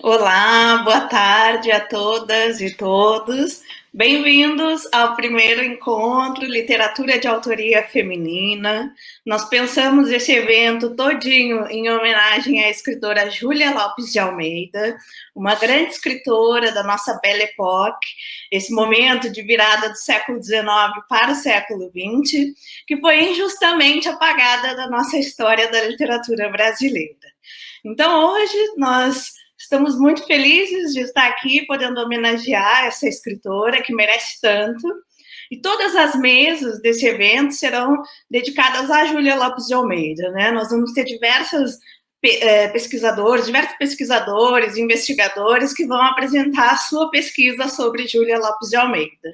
Olá, boa tarde a todas e todos. Bem-vindos ao primeiro encontro Literatura de Autoria Feminina. Nós pensamos esse evento todinho em homenagem à escritora Júlia Lopes de Almeida, uma grande escritora da nossa Belle Époque, esse momento de virada do século XIX para o século XX, que foi injustamente apagada da nossa história da literatura brasileira. Então, hoje nós estamos muito felizes de estar aqui podendo homenagear essa escritora que merece tanto. E todas as mesas desse evento serão dedicadas a Júlia Lopes de Almeida, né? Nós vamos ter diversos pesquisadores, investigadores que vão apresentar a sua pesquisa sobre Júlia Lopes de Almeida.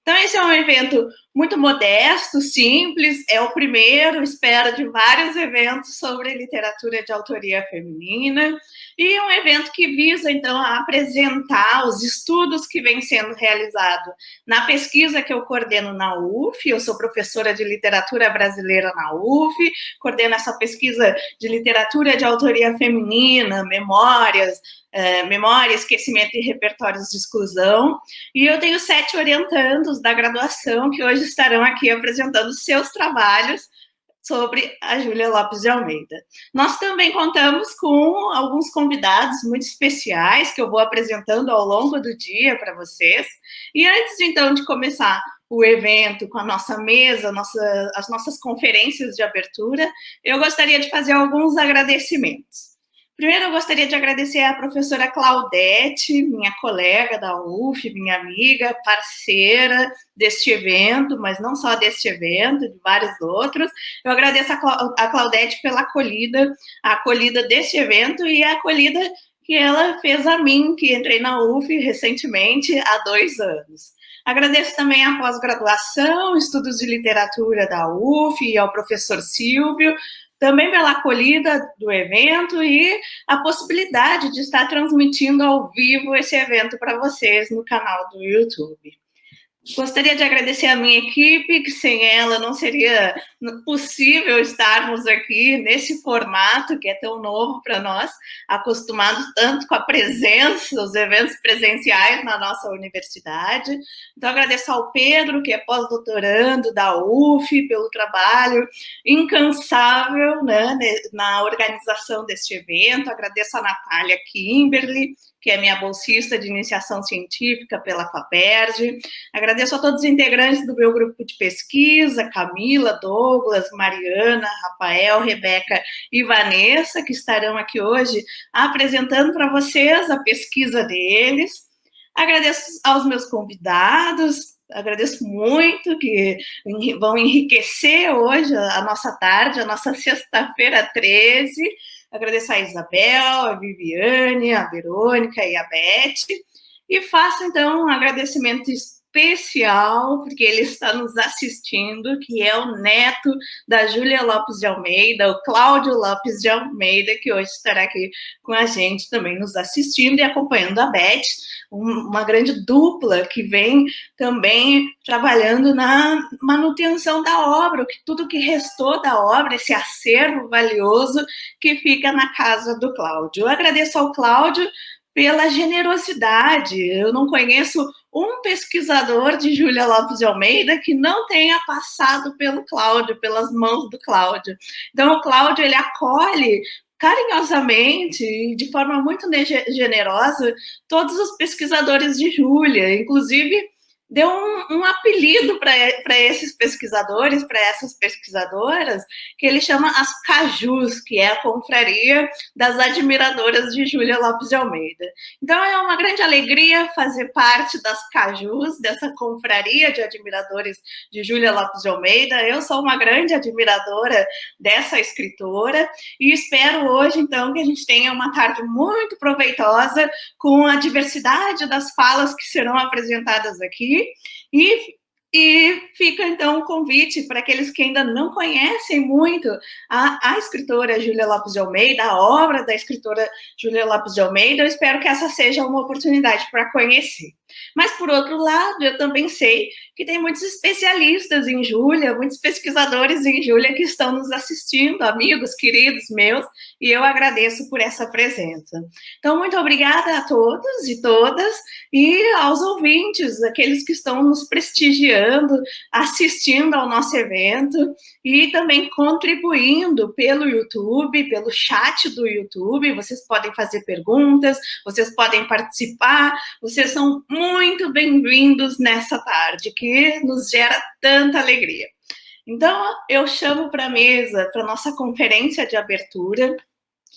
Então, esse é um evento muito modesto, simples, é o primeiro, espero, de vários eventos sobre literatura de autoria feminina, e um evento que visa, então, apresentar os estudos que vêm sendo realizados na pesquisa que eu coordeno na UF. Eu sou professora de literatura brasileira na UF, coordeno essa pesquisa de literatura de autoria feminina, memória, esquecimento e repertórios de exclusão, e eu tenho 7 orientandos da graduação que hoje estarão aqui apresentando seus trabalhos sobre a Júlia Lopes de Almeida. Nós também contamos com alguns convidados muito especiais que eu vou apresentando ao longo do dia para vocês, e antes, então, de começar o evento com a nossa mesa, as nossas conferências de abertura, eu gostaria de fazer alguns agradecimentos. Primeiro, eu gostaria de agradecer à professora Claudete, minha colega da UF, minha amiga, parceira deste evento, mas não só deste evento, de vários outros. Eu agradeço a Claudete pela a acolhida deste evento e a acolhida que ela fez a mim, que entrei na UF recentemente, há 2 anos. Agradeço também a pós-graduação, estudos de literatura da UF e ao professor Silvio, também pela acolhida do evento e a possibilidade de estar transmitindo ao vivo esse evento para vocês no canal do YouTube. Gostaria de agradecer a minha equipe, que sem ela não seria possível estarmos aqui nesse formato que é tão novo para nós, acostumados tanto com a presença, os eventos presenciais na nossa universidade. Então, agradeço ao Pedro, que é pós-doutorando da UF, pelo trabalho incansável, né, na organização deste evento. Agradeço a Natália Kimberly, que é minha bolsista de iniciação científica pela FAPERJ. Agradeço a todos os integrantes do meu grupo de pesquisa, Camila, Douglas, Mariana, Rafael, Rebeca e Vanessa, que estarão aqui hoje apresentando para vocês a pesquisa deles. Agradeço aos meus convidados, agradeço muito, que vão enriquecer hoje a nossa tarde, a nossa sexta-feira 13. Agradeço a Isabel, a Viviane, a Verônica e a Beth. E faço, então, um agradecimento especial, porque ele está nos assistindo, que é o neto da Júlia Lopes de Almeida, o Cláudio Lopes de Almeida, que hoje estará aqui com a gente também nos assistindo e acompanhando a Beth, uma grande dupla que vem também trabalhando na manutenção da obra, tudo que restou da obra, esse acervo valioso que fica na casa do Cláudio. Eu agradeço ao Cláudio pela generosidade. Eu não conheço um pesquisador de Júlia Lopes de Almeida que não tenha passado pelo Cláudio, pelas mãos do Cláudio. Então, o Cláudio, ele acolhe carinhosamente, de forma muito generosa, todos os pesquisadores de Júlia, inclusive deu um apelido para esses pesquisadores, para essas pesquisadoras, que ele chama as Cajus, que é a confraria das admiradoras de Júlia Lopes de Almeida. Então, é uma grande alegria fazer parte das Cajus, dessa confraria de admiradores de Júlia Lopes de Almeida. Eu sou uma grande admiradora dessa escritora e espero hoje, então, que a gente tenha uma tarde muito proveitosa com a diversidade das falas que serão apresentadas aqui. E fica, então, o convite para aqueles que ainda não conhecem muito a escritora Júlia Lopes de Almeida, a obra da escritora Júlia Lopes de Almeida. Eu espero que essa seja uma oportunidade para conhecer. Mas, por outro lado, eu também sei que tem muitos especialistas em Júlia, muitos pesquisadores em Júlia que estão nos assistindo, amigos, queridos meus, e eu agradeço por essa presença. Então, muito obrigada a todos e todas, e aos ouvintes, aqueles que estão nos prestigiando, assistindo ao nosso evento, e também contribuindo pelo YouTube, pelo chat do YouTube. Vocês podem fazer perguntas, vocês podem participar, vocês são muito bem-vindos nessa tarde, que nos gera tanta alegria. Então, eu chamo para a mesa, para a nossa conferência de abertura,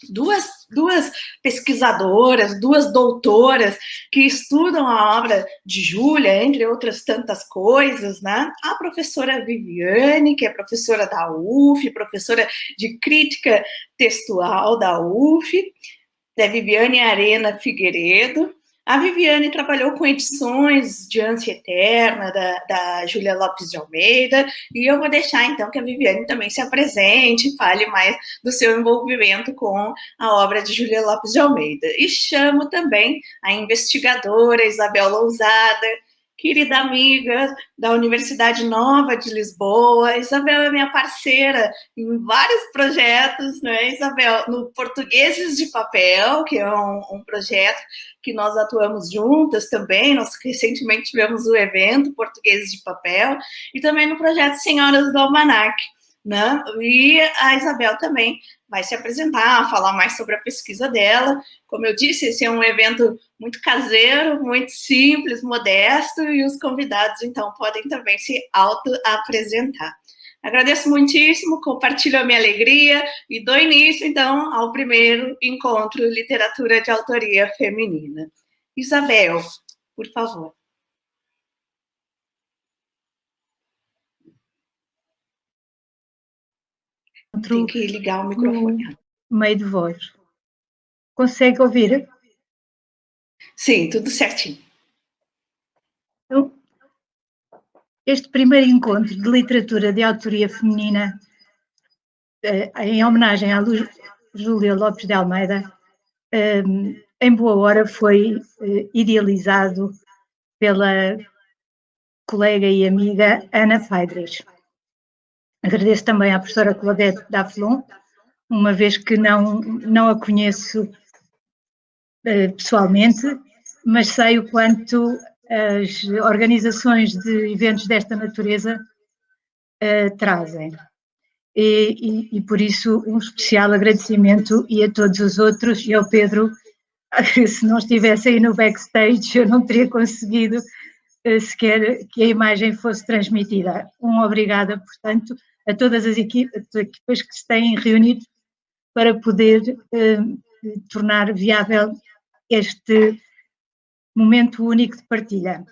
duas pesquisadoras, duas doutoras que estudam a obra de Júlia, entre outras tantas coisas, né? A professora Viviane, que é professora da UF, professora de crítica textual da UF, da Viviane Arena Figueiredo. A Viviane trabalhou com edições de Ânsia Eterna, da Júlia Lopes de Almeida, e eu vou deixar, então, que a Viviane também se apresente, fale mais do seu envolvimento com a obra de Júlia Lopes de Almeida. E chamo também a investigadora Isabel Lousada, querida amiga da Universidade Nova de Lisboa. Isabel é minha parceira em vários projetos, né, Isabel? No Portugueses de Papel, que é um projeto que nós atuamos juntas também. Nós recentemente tivemos o evento Portugueses de Papel, e também no projeto Senhoras do Almanac, né? E a Isabel também vai se apresentar, falar mais sobre a pesquisa dela. Como eu disse, esse é um evento muito caseiro, muito simples, modesto, e os convidados, então, podem também se auto-apresentar. Agradeço muitíssimo, compartilho a minha alegria e dou início, então, ao primeiro encontro Literatura de Autoria Feminina. Isabel, por favor. Tem que ligar o microfone. Meio de voz. Consegue ouvir? Sim, tudo certinho. Então, este primeiro encontro de literatura de autoria feminina, em homenagem à Júlia Lopes de Almeida, em boa hora foi idealizado pela colega e amiga Ana Feidrich. Agradeço também à professora Claudette Daflon, uma vez que não a conheço pessoalmente, mas sei o quanto as organizações de eventos desta natureza trazem. E por isso um especial agradecimento, e a todos os outros, e ao Pedro, se não estivesse aí no backstage eu não teria conseguido sequer que a imagem fosse transmitida. Obrigada, portanto, a todas as equipas que se têm reunido para poder tornar viável este momento único de partilha.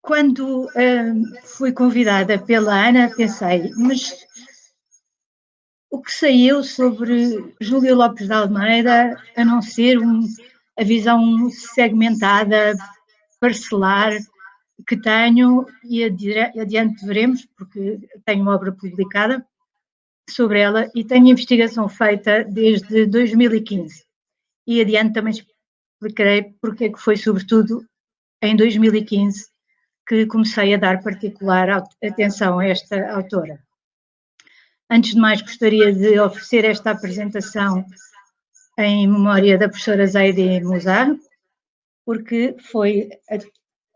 Quando fui convidada pela Ana, pensei, mas o que saiu sobre Júlia Lopes de Almeida, a não ser a visão segmentada, parcelar, que tenho, e adiante veremos, porque tenho uma obra publicada sobre ela e tenho investigação feita desde 2015. E adiante também explicarei porque é que foi, sobretudo, em 2015 que comecei a dar particular atenção a esta autora. Antes de mais, gostaria de oferecer esta apresentação em memória da professora Zaide Muzar, porque foi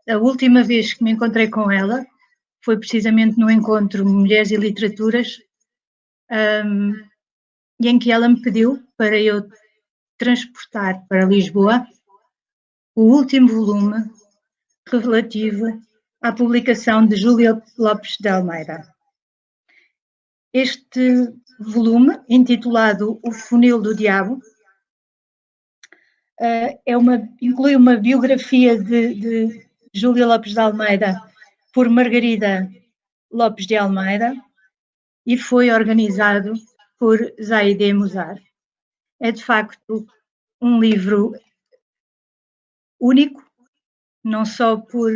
a última vez que me encontrei com ela, foi precisamente no encontro Mulheres e Literaturas, e em que ela me pediu para eu transportar para Lisboa o último volume relativo à publicação de Júlia Lopes de Almeida. Este volume, intitulado O Funil do Diabo, inclui uma biografia de Júlia Lopes de Almeida por Margarida Lopes de Almeida e foi organizado por Zaide Muzar. É, de facto, um livro único, não só por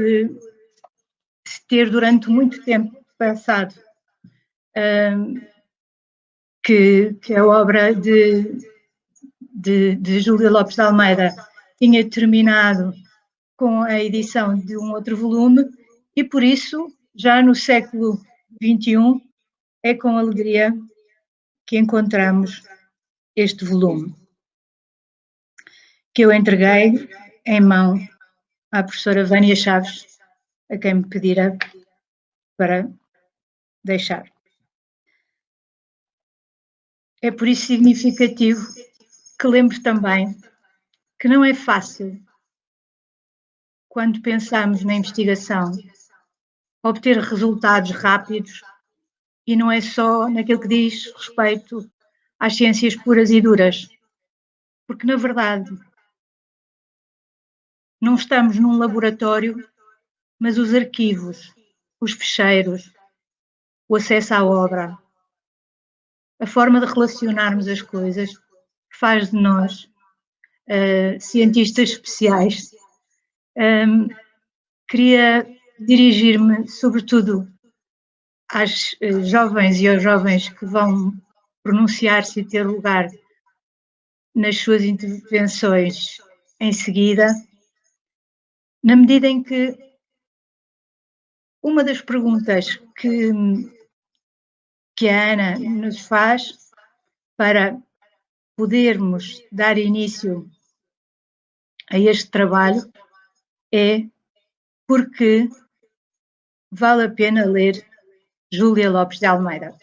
ter durante muito tempo pensado que a obra de Júlia Lopes de Almeida tinha terminado com a edição de um outro volume e, por isso, já no século XXI, é com alegria que encontramos este volume, que eu entreguei em mão à professora Vânia Chaves, a quem me pedira para deixar. É por isso significativo que lembro também que não é fácil, quando pensamos na investigação, obter resultados rápidos, e não é só naquilo que diz respeito às ciências puras e duras, porque, na verdade, não estamos num laboratório, mas os arquivos, os ficheiros, o acesso à obra, a forma de relacionarmos as coisas, faz de nós cientistas especiais. Queria dirigir-me, sobretudo, às jovens e aos jovens que vão pronunciar-se e ter lugar nas suas intervenções em seguida, na medida em que uma das perguntas que a Ana nos faz para podermos dar início a este trabalho é porque vale a pena ler Júlia Lopes de Almeida.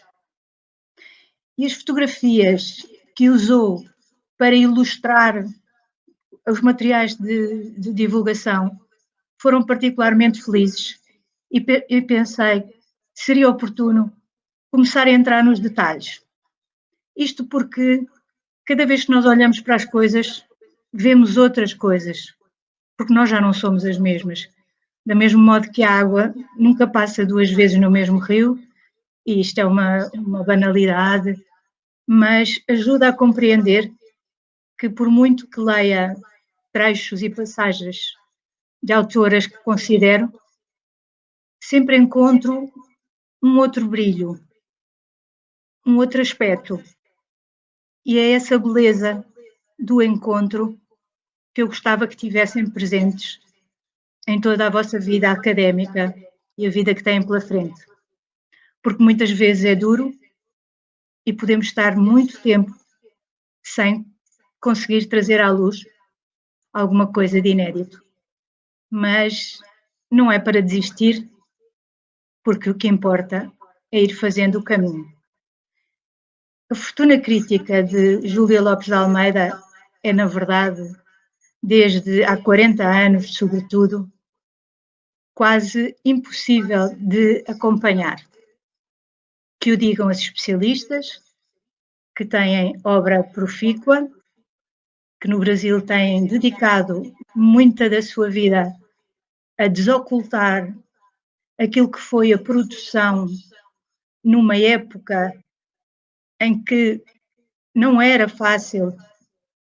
E as fotografias que usou para ilustrar os materiais de divulgação foram particularmente felizes e pensei que seria oportuno começar a entrar nos detalhes. Isto porque cada vez que nós olhamos para as coisas, vemos outras coisas, porque nós já não somos as mesmas. Da mesmo modo que a água nunca passa duas vezes no mesmo rio, e isto é uma banalidade, mas ajuda a compreender que, por muito que leia trechos e passagens de autoras que considero, sempre encontro um outro brilho, um outro aspecto. E é essa beleza do encontro que eu gostava que tivessem presentes em toda a vossa vida académica e a vida que têm pela frente. Porque muitas vezes é duro e podemos estar muito tempo sem conseguir trazer à luz alguma coisa de inédito. Mas não é para desistir, porque o que importa é ir fazendo o caminho. A fortuna crítica de Júlia Lopes de Almeida é, na verdade, desde há 40 anos, sobretudo, quase impossível de acompanhar. Que o digam as especialistas, que têm obra profícua, que no Brasil têm dedicado muita da sua vida a desocultar aquilo que foi a produção numa época em que não era fácil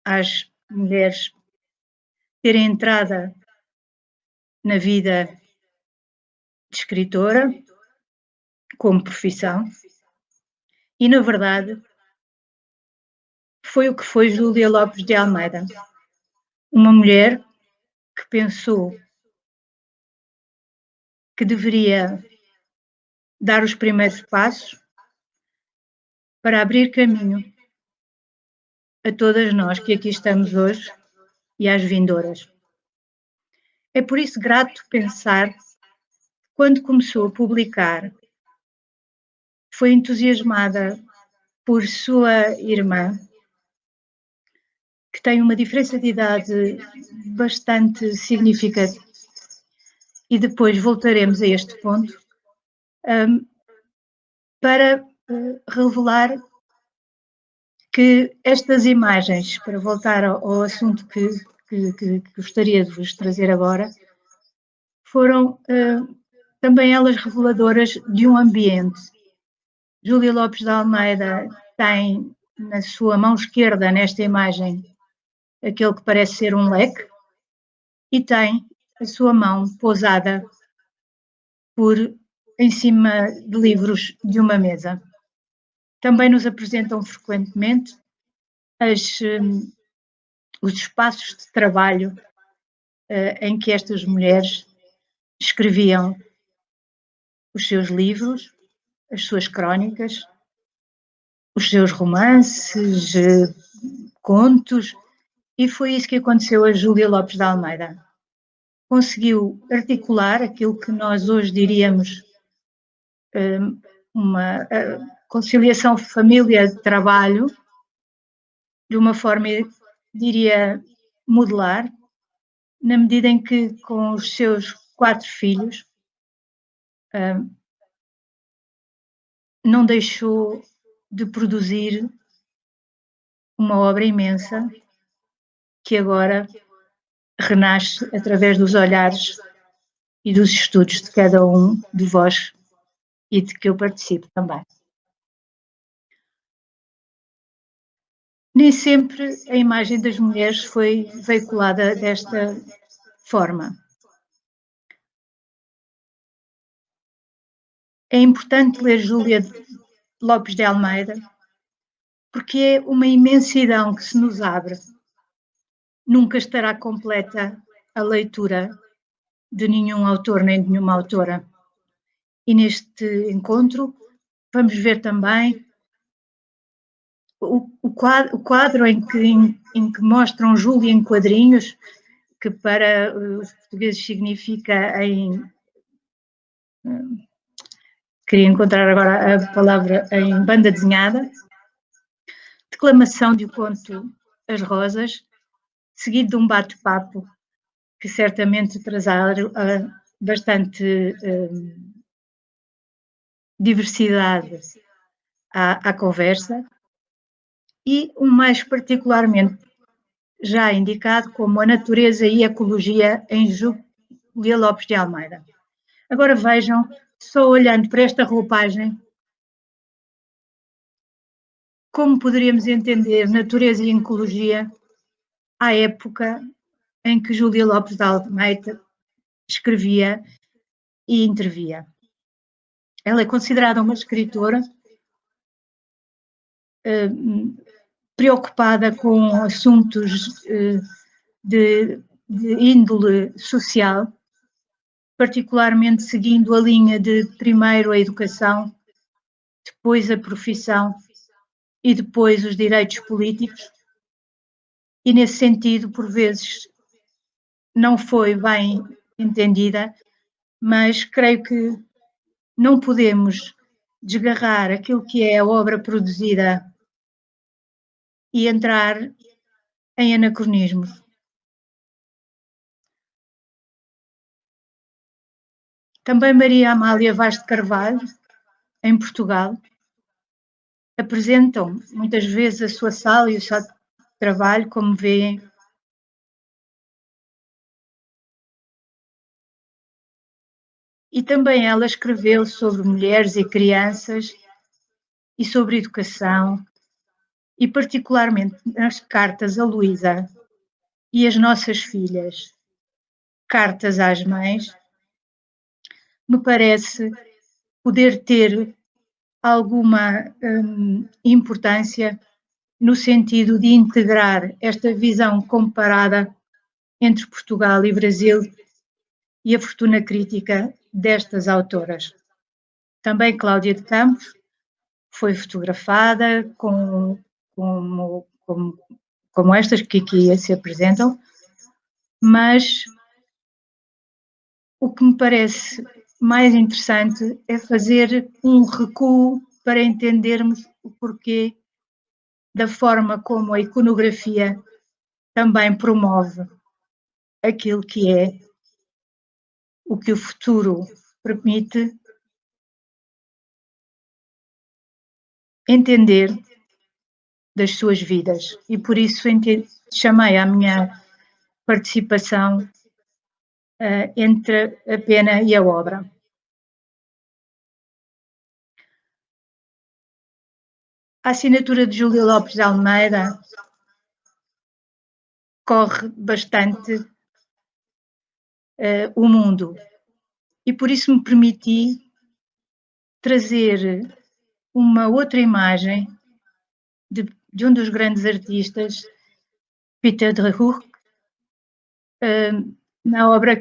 às mulheres terem entrada na vida de escritora como profissão. E, na verdade, foi o que foi Júlia Lopes de Almeida, uma mulher que pensou que deveria dar os primeiros passos para abrir caminho a todas nós que aqui estamos hoje e às vindouras. É por isso grato pensar que, quando começou a publicar, foi entusiasmada por sua irmã, que tem uma diferença de idade bastante significativa, e depois voltaremos a este ponto, para revelar que estas imagens, para voltar ao assunto que gostaria de vos trazer agora, foram também elas reveladoras de um ambiente. Júlia Lopes de Almeida tem na sua mão esquerda, nesta imagem, aquele que parece ser um leque, e tem a sua mão pousada em cima de livros de uma mesa. Também nos apresentam frequentemente os espaços de trabalho em que estas mulheres escreviam os seus livros, as suas crónicas, os seus romances, contos, e foi isso que aconteceu a Júlia Lopes de Almeida. Conseguiu articular aquilo que nós hoje diríamos uma conciliação família-trabalho de uma forma, diria, modular, na medida em que com os seus 4 filhos não deixou de produzir uma obra imensa que agora renasce através dos olhares e dos estudos de cada um de vós e de que eu participo também. Nem sempre a imagem das mulheres foi veiculada desta forma. É importante ler Júlia Lopes de Almeida porque é uma imensidão que se nos abre. Nunca estará completa a leitura de nenhum autor nem de nenhuma autora. E neste encontro vamos ver também o quadro em que mostram Júlia em quadrinhos, que para os portugueses significa em... Queria encontrar agora a palavra em banda desenhada. Declamação de o conto As Rosas, seguido de um bate-papo que certamente trazá bastante diversidade à conversa, e um mais particularmente já indicado como A Natureza e a Ecologia em Júlia Lopes de Almeida. Agora vejam, só olhando para esta roupagem, como poderíamos entender natureza e ecologia à época em que Júlia Lopes de Almeida escrevia e intervia. Ela é considerada uma escritora preocupada com assuntos de índole social, particularmente seguindo a linha de primeiro a educação, depois a profissão e depois os direitos políticos, e nesse sentido, por vezes, não foi bem entendida, mas creio que não podemos desgarrar aquilo que é a obra produzida e entrar em anacronismos. Também Maria Amália Vaz de Carvalho, em Portugal, apresentam muitas vezes a sua sala e o seu trabalho, como veem, e também ela escreveu sobre mulheres e crianças e sobre educação, e particularmente nas cartas a Luísa e as nossas filhas, cartas às mães, me parece poder ter alguma importância no sentido de integrar esta visão comparada entre Portugal e Brasil e a fortuna crítica destas autoras. Também Cláudia de Campos foi fotografada como estas que aqui se apresentam, mas o que me parece mais interessante é fazer um recuo para entendermos o porquê da forma como a iconografia também promove aquilo que é o que o futuro permite entender das suas vidas. E por isso chamei a minha participação entre a pena e a obra. A assinatura de Júlia Lopes de Almeida corre bastante o mundo, e por isso me permiti trazer uma outra imagem de um dos grandes artistas Peter Drucker, na obra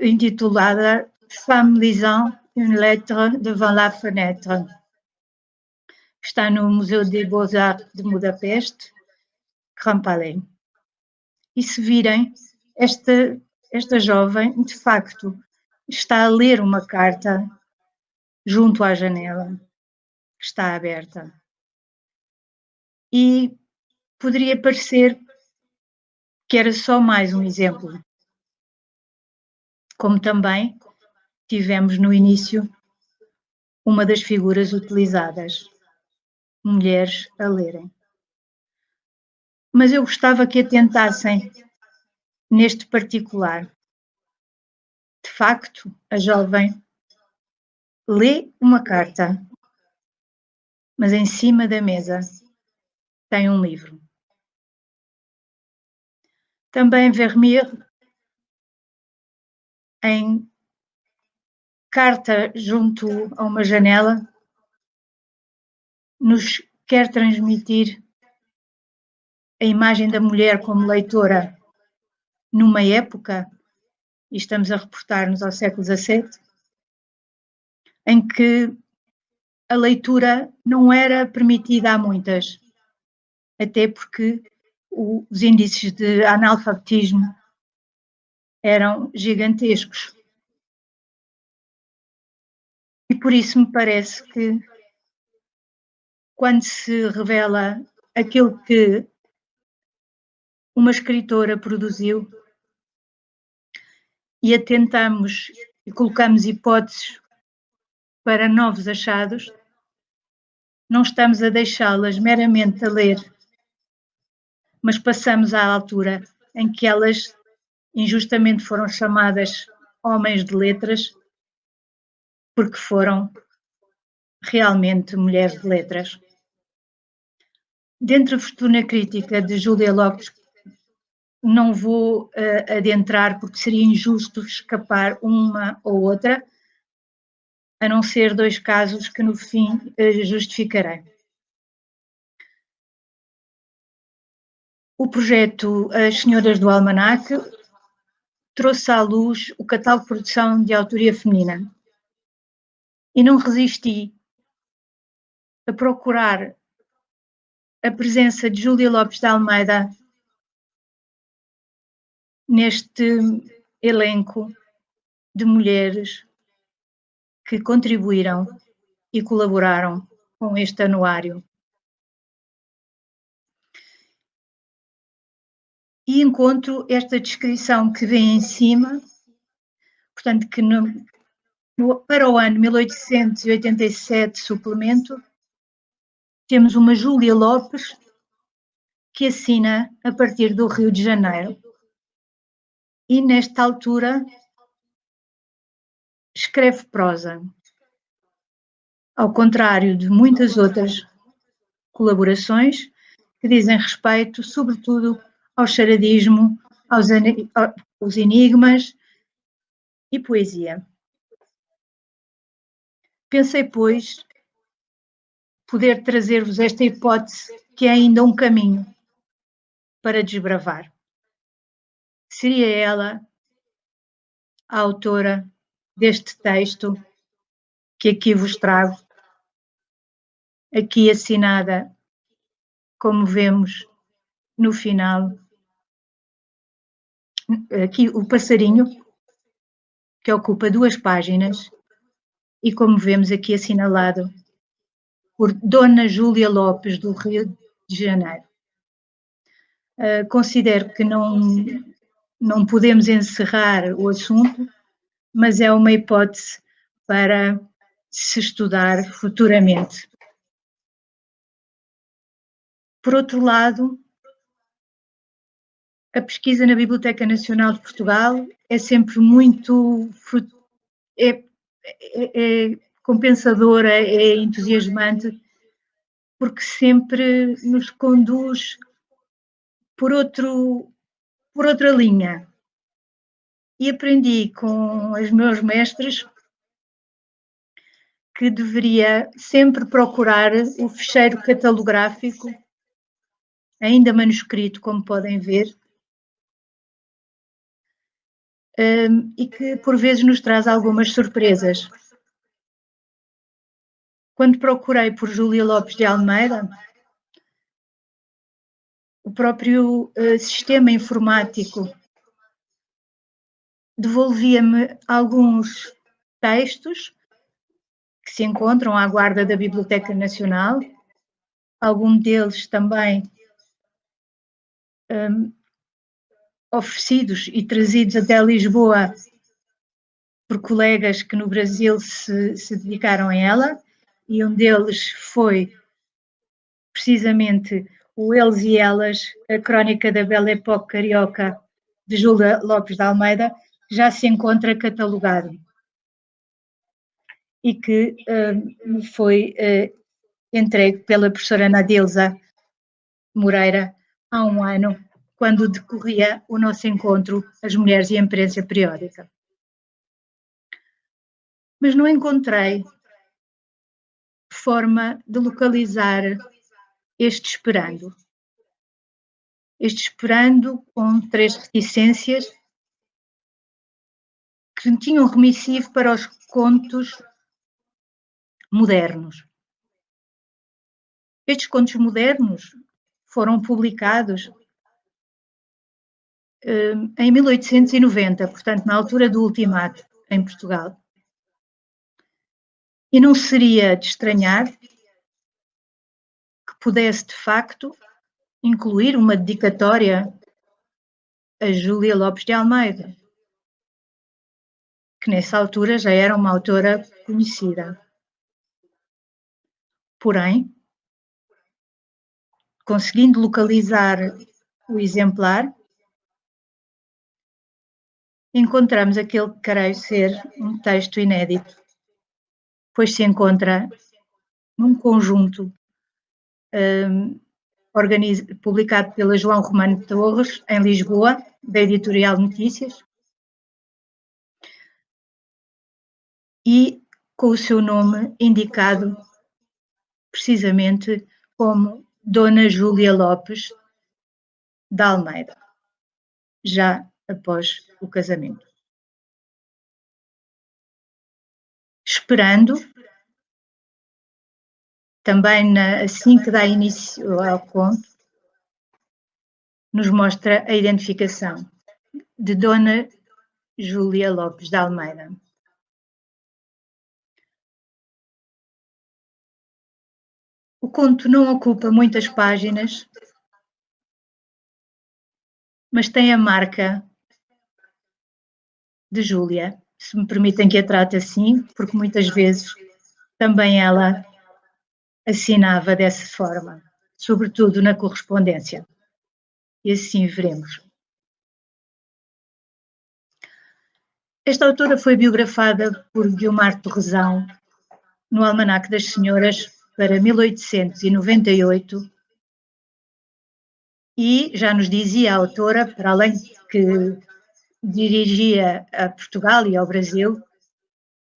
intitulada Femme lisant une lettre devant la fenêtre, que está no Museu des Beaux-Arts de Budapeste, Grand Palais. E se virem, esta jovem, de facto, está a ler uma carta junto à janela, que está aberta. E poderia parecer que era só mais um exemplo, como também tivemos no início uma das figuras utilizadas, mulheres a lerem. Mas eu gostava que atentassem neste particular. De facto, a jovem lê uma carta, mas em cima da mesa tem um livro. Também Vermeer, em Carta junto a uma janela, nos quer transmitir a imagem da mulher como leitora numa época, e estamos a reportar-nos ao século XVII, em que a leitura não era permitida a muitas, até porque os índices de analfabetismo eram gigantescos. E por isso me parece que, quando se revela aquilo que uma escritora produziu e atentamos e colocamos hipóteses para novos achados, não estamos a deixá-las meramente a ler, mas passamos à altura em que elas injustamente foram chamadas homens de letras, porque foram realmente mulheres de letras. Dentro da fortuna crítica de Júlia Lopes, não vou adentrar, porque seria injusto escapar uma ou outra, a não ser dois casos que no fim justificarei. O projeto As Senhoras do Almanaque trouxe à luz o catálogo de produção de autoria feminina. E não resisti a procurar a presença de Júlia Lopes de Almeida neste elenco de mulheres que contribuíram e colaboraram com este anuário. E encontro esta descrição que vem em cima, portanto, que para o ano 1887, suplemento, temos uma Júlia Lopes que assina a partir do Rio de Janeiro. E nesta altura escreve prosa, ao contrário de muitas outras colaborações que dizem respeito, sobretudo, ao charadismo, aos enigmas e poesia. Pensei, pois, poder trazer-vos esta hipótese, que é ainda um caminho para desbravar. Seria ela a autora deste texto que aqui vos trago, aqui assinada, como vemos no final, aqui o passarinho, que ocupa 2 páginas, e como vemos aqui assinalado por Dona Júlia Lopes, do Rio de Janeiro. Considero que não podemos encerrar o assunto, mas é uma hipótese para se estudar futuramente. Por outro lado, a pesquisa na Biblioteca Nacional de Portugal é sempre muito compensadora, é entusiasmante, porque sempre nos conduz por outra linha. E aprendi com os meus mestres que deveria sempre procurar o ficheiro catalográfico ainda manuscrito, como podem ver, e que por vezes nos traz algumas surpresas. Quando procurei por Júlia Lopes de Almeida, o próprio sistema informático devolvia-me alguns textos que se encontram à guarda da Biblioteca Nacional, algum deles também oferecidos e trazidos até Lisboa por colegas que no Brasil se dedicaram a ela, e um deles foi precisamente o Eles e Elas, a crónica da Belle Époque carioca de Júlia Lopes de Almeida, já se encontra catalogado e que foi entregue pela professora Nadilza Moreira há um ano, quando decorria o nosso encontro As Mulheres e a Imprensa Periódica. Mas não encontrei forma de localizar este esperando. Este esperando com 3 reticências que tinham remissivo para os contos modernos. Estes contos modernos foram publicados em 1890, portanto, na altura do Ultimato, em Portugal. E não seria de estranhar que pudesse, de facto, incluir uma dedicatória a Júlia Lopes de Almeida, que nessa altura já era uma autora conhecida. Porém, conseguindo localizar o exemplar, encontramos aquele que creio ser um texto inédito, pois se encontra num conjunto publicado pela João Romano Torres, em Lisboa, da Editorial Notícias, e com o seu nome indicado precisamente como Dona Júlia Lopes de Almeida, já após o casamento. Esperando, também assim que dá início ao conto, nos mostra a identificação de Dona Júlia Lopes de Almeida. O conto não ocupa muitas páginas, mas tem a marca de Júlia, se me permitem que a trate assim, porque muitas vezes também ela assinava dessa forma, sobretudo na correspondência. E assim veremos. Esta autora foi biografada por Guiomar Torresão no Almanaque das Senhoras para 1898 e já nos dizia a autora, para além de que dirigia a Portugal e ao Brasil,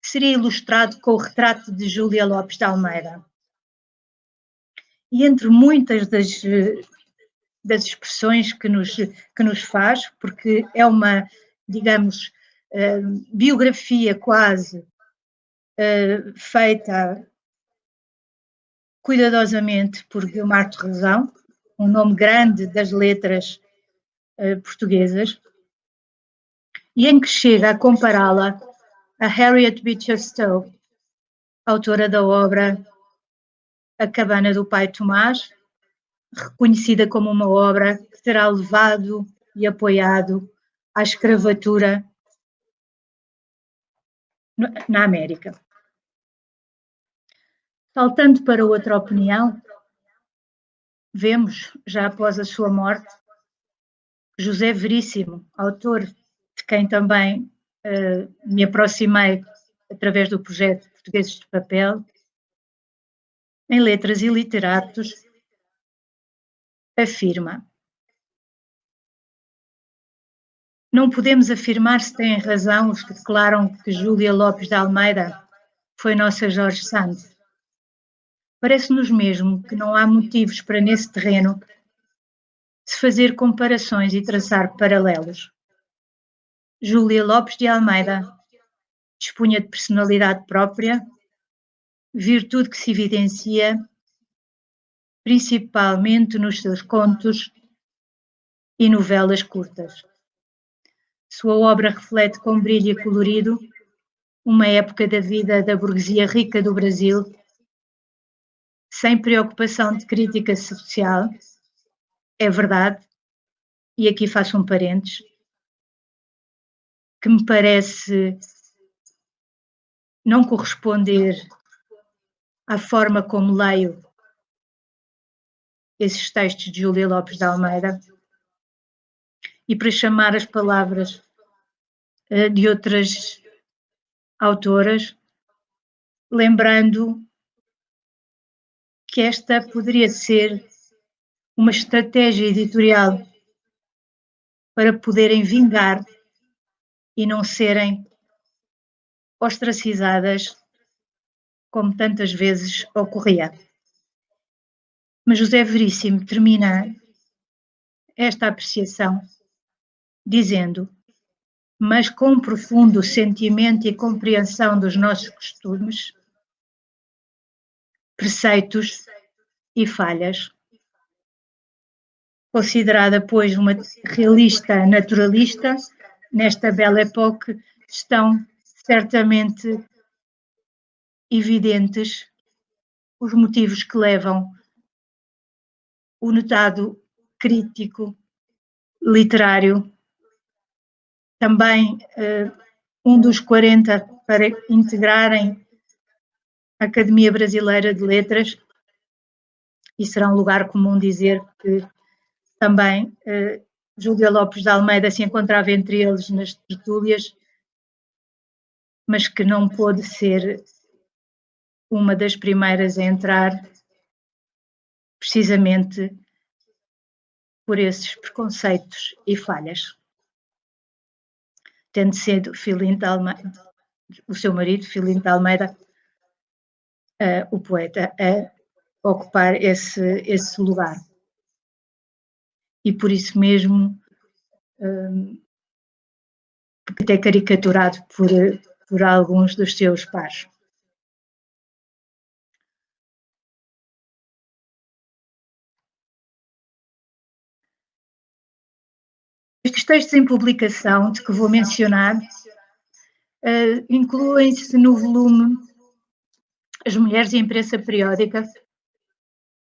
seria ilustrado com o retrato de Júlia Lopes de Almeida. E entre muitas das expressões que nos faz, porque é uma, digamos, biografia quase feita cuidadosamente por Guiomar Torresão, um nome grande das letras portuguesas, e em que chega a compará-la a Harriet Beecher Stowe, autora da obra A Cabana do Pai Tomás, reconhecida como uma obra que terá levado e apoiado à escravatura na América. Saltando para outra opinião, vemos, já após a sua morte, José Veríssimo, autor de quem também me aproximei através do projeto Portugueses de Papel, em Letras e Literatos, afirma: não podemos afirmar se têm razão os que declaram que Júlia Lopes de Almeida foi nossa Jorge Sand. Parece-nos mesmo que não há motivos para, nesse terreno, de fazer comparações e traçar paralelos. Júlia Lopes de Almeida dispunha de personalidade própria, virtude que se evidencia principalmente nos seus contos e novelas curtas. Sua obra reflete com brilho e colorido uma época da vida da burguesia rica do Brasil, sem preocupação de crítica social. É verdade, e aqui faço um parênteses, que me parece não corresponder à forma como leio esses textos de Júlia Lopes de Almeida, e para chamar as palavras de outras autoras, lembrando que esta poderia ser uma estratégia editorial para poderem vingar e não serem ostracizadas como tantas vezes ocorria. Mas José Veríssimo termina esta apreciação dizendo: mas com profundo sentimento e compreensão dos nossos costumes, preceitos e falhas. Considerada, pois, uma realista naturalista, nesta bela época estão certamente evidentes os motivos que levam o notado crítico literário, também um dos 40 para integrarem a Academia Brasileira de Letras, e será um lugar comum dizer que também Júlia Lopes de Almeida se encontrava entre eles nas tertúlias, mas que não pôde ser uma das primeiras a entrar, precisamente por esses preconceitos e falhas. Tendo sido Filino de Almeida, o seu marido, Filino de Almeida, o poeta, a ocupar esse lugar. E por isso mesmo, até caricaturado por alguns dos seus pares. Estes textos em publicação, de que vou mencionar, incluem-se no volume As Mulheres e a Imprensa Periódica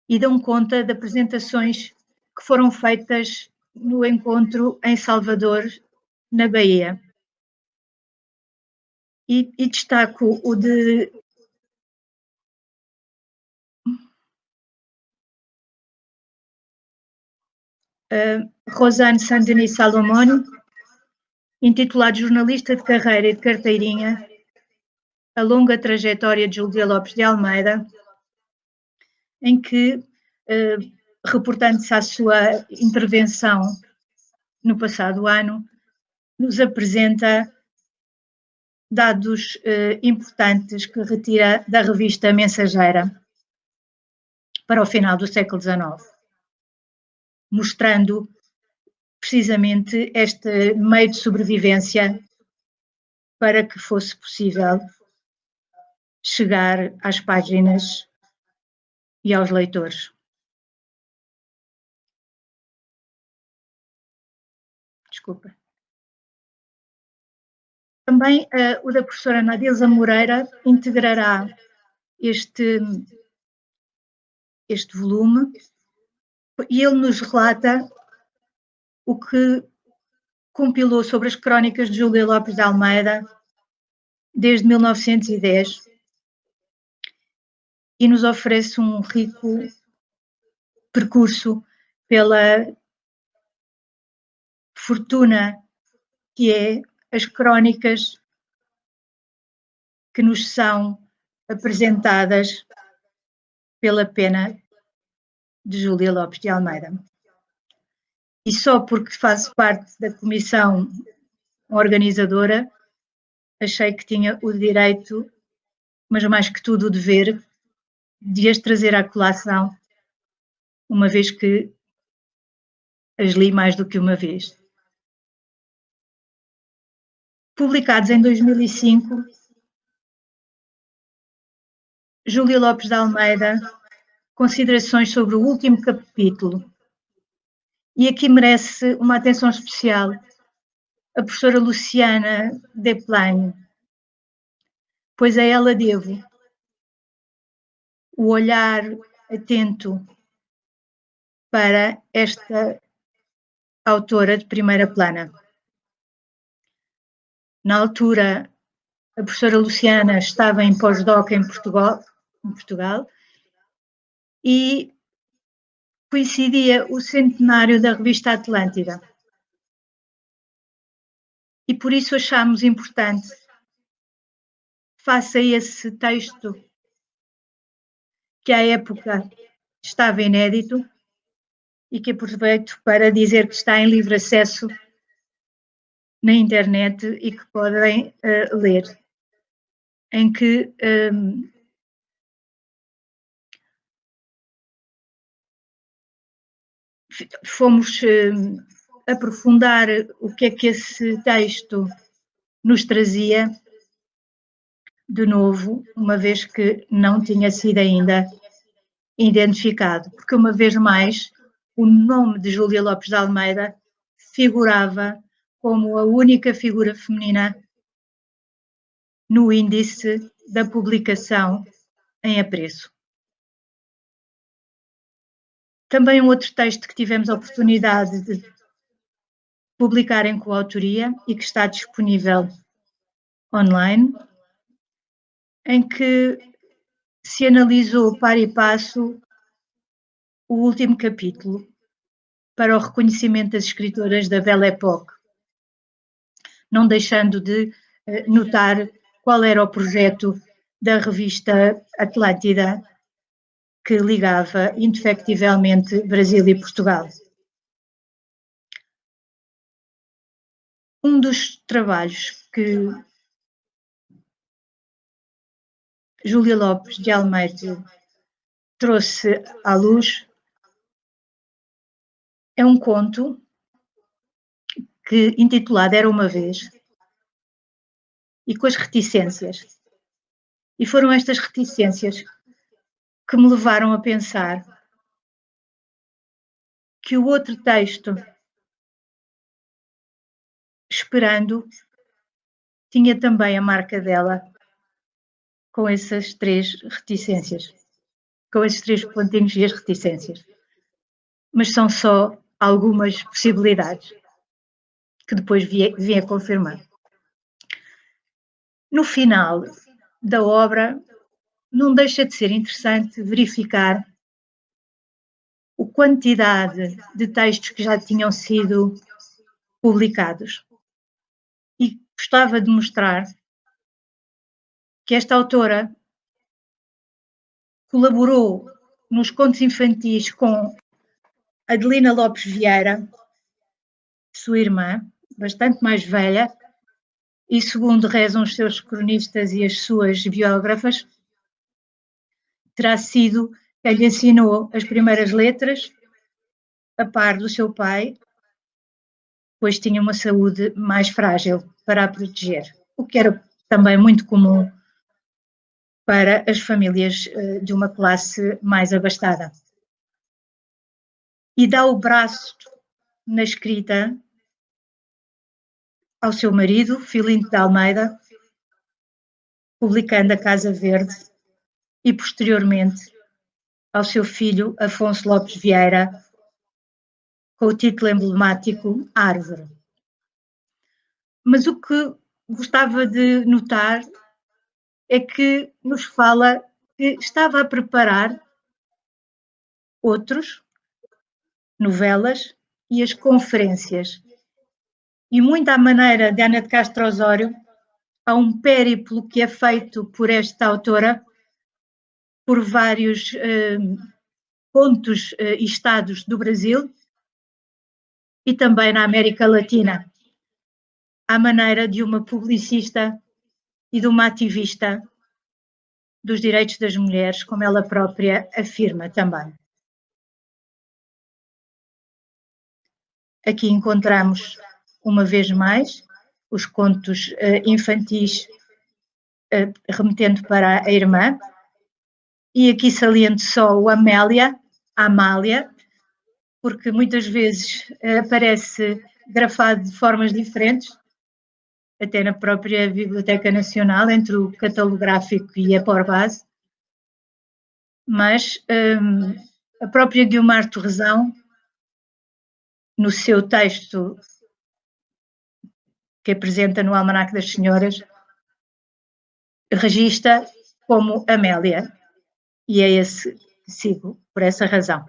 e dão conta de apresentações que foram feitas no encontro em Salvador, na Bahia. E destaco o de Rosane Saint-Denis Salomone, intitulado Jornalista de Carreira e de Carteirinha, a longa trajetória de Júlia Lopes de Almeida, em que, reportando-se à sua intervenção no passado ano, nos apresenta dados importantes que retira da revista Mensageira para o final do século XIX, mostrando precisamente este meio de sobrevivência para que fosse possível chegar às páginas e aos leitores. Desculpa. Também o da professora Nadilza Moreira integrará este volume, e ele nos relata o que compilou sobre as crónicas de Júlia Lopes de Almeida desde 1910 e nos oferece um rico percurso pela fortuna que é as crónicas que nos são apresentadas pela pena de Júlia Lopes de Almeida. E só porque faço parte da comissão organizadora, achei que tinha o direito, mas mais que tudo o dever, de as trazer à colação, uma vez que as li mais do que uma vez. Publicados em 2005, Júlia Lopes de Almeida, considerações sobre o último capítulo. E aqui merece uma atenção especial a professora Luciana Deplane, pois a ela devo o olhar atento para esta autora de primeira plana. Na altura, a professora Luciana estava em pós-doc em Portugal, e coincidia o centenário da revista Atlântida. E por isso achámos importante, face a esse texto que à época estava inédito e que aproveito para dizer que está em livre acesso na internet e que podem ler, em que fomos aprofundar o que é que esse texto nos trazia de novo, uma vez que não tinha sido ainda identificado, porque uma vez mais o nome de Júlia Lopes de Almeida figurava como a única figura feminina no índice da publicação em apreço. Também um outro texto que tivemos a oportunidade de publicar em coautoria e que está disponível online, em que se analisou par e passo o último capítulo para o reconhecimento das escritoras da Belle Époque, não deixando de notar qual era o projeto da revista Atlântida que ligava indefectivelmente Brasil e Portugal. Um dos trabalhos que Júlia Lopes de Almeida trouxe à luz é um conto que, intitulado Era uma Vez, e com as reticências. E foram estas reticências que me levaram a pensar que o outro texto, Esperando, tinha também a marca dela, com essas três reticências, com esses três pontinhos e as reticências. Mas são só algumas possibilidades que depois vim a confirmar. No final da obra, não deixa de ser interessante verificar a quantidade de textos que já tinham sido publicados. E gostava de mostrar que esta autora colaborou nos contos infantis com Adelina Lopes Vieira, sua irmã, bastante mais velha, e segundo rezam os seus cronistas e as suas biógrafas, terá sido quem lhe ensinou as primeiras letras, a par do seu pai, pois tinha uma saúde mais frágil para a proteger, o que era também muito comum para as famílias de uma classe mais abastada. E dá o braço na escrita ao seu marido, Filinto de Almeida, publicando A Casa Verde, e posteriormente ao seu filho, Afonso Lopes Vieira, com o título emblemático Árvore. Mas o que gostava de notar é que nos fala que estava a preparar outros, novelas e as conferências. E muito à maneira de Ana de Castro Osório, há um périplo que é feito por esta autora por vários pontos e estados do Brasil e também na América Latina, à maneira de uma publicista e de uma ativista dos direitos das mulheres, como ela própria afirma também. Aqui encontramos, uma vez mais, os contos infantis remetendo para a irmã, e aqui saliento só o Amália, porque muitas vezes aparece grafado de formas diferentes, até na própria Biblioteca Nacional, entre o catalográfico e a Porbase, mas a própria Guiomar Torresão, no seu texto que apresenta no Almanaque das Senhoras, registra como Amélia, e é esse que sigo, por essa razão.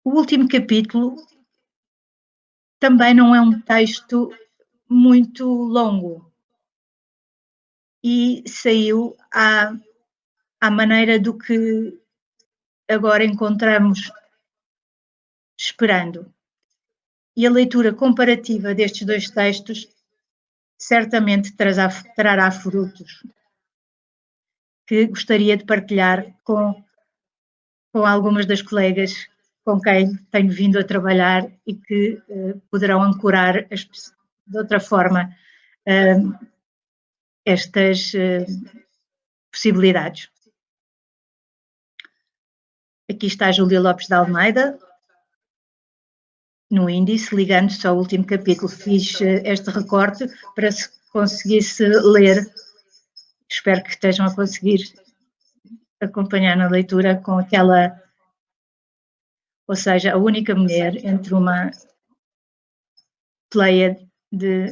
O último capítulo também não é um texto muito longo e saiu à maneira do que agora encontramos esperando. E a leitura comparativa destes dois textos certamente trará frutos que gostaria de partilhar com algumas das colegas com quem tenho vindo a trabalhar e que poderão ancorar de outra forma estas possibilidades. Aqui está a Júlia Lopes de Almeida, no índice, ligando-se ao último capítulo. Fiz este recorte para se conseguisse ler. Espero que estejam a conseguir acompanhar na leitura com aquela, ou seja, a única mulher entre uma pleia de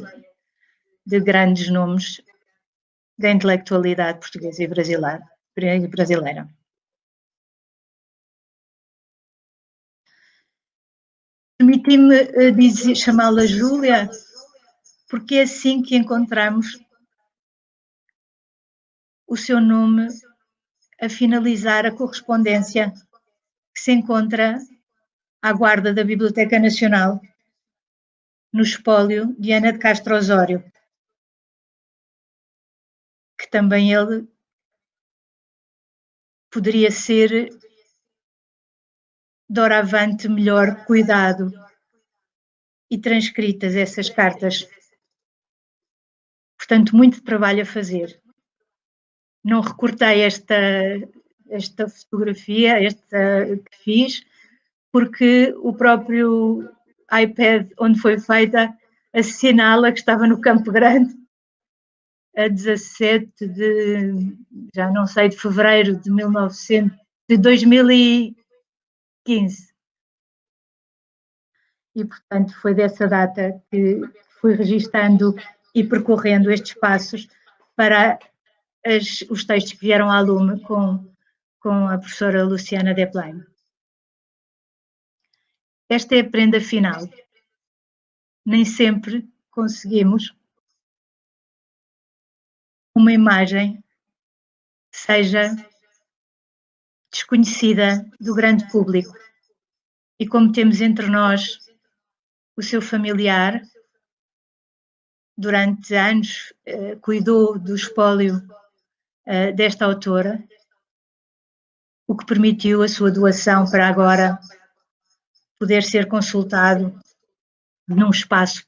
grandes nomes da intelectualidade portuguesa e brasileira. Permiti-me chamá-la Júlia, porque é assim que encontramos o seu nome a finalizar a correspondência que se encontra à guarda da Biblioteca Nacional, no espólio de Ana de Castro Osório, que também ele poderia ser doravante melhor cuidado e transcritas essas cartas. Portanto, muito trabalho a fazer. Não recortei esta fotografia, que fiz, porque o próprio iPad onde foi feita assinala que estava no Campo Grande a 17 já não sei, de fevereiro de 2015. E, portanto, foi dessa data que fui registando e percorrendo estes passos para os textos que vieram à lume com a professora Luciana Deplaine. Esta é a prenda final. Nem sempre conseguimos uma imagem que seja desconhecida do grande público. E como temos entre nós o seu familiar, durante anos cuidou do espólio desta autora, o que permitiu a sua doação para agora poder ser consultado num espaço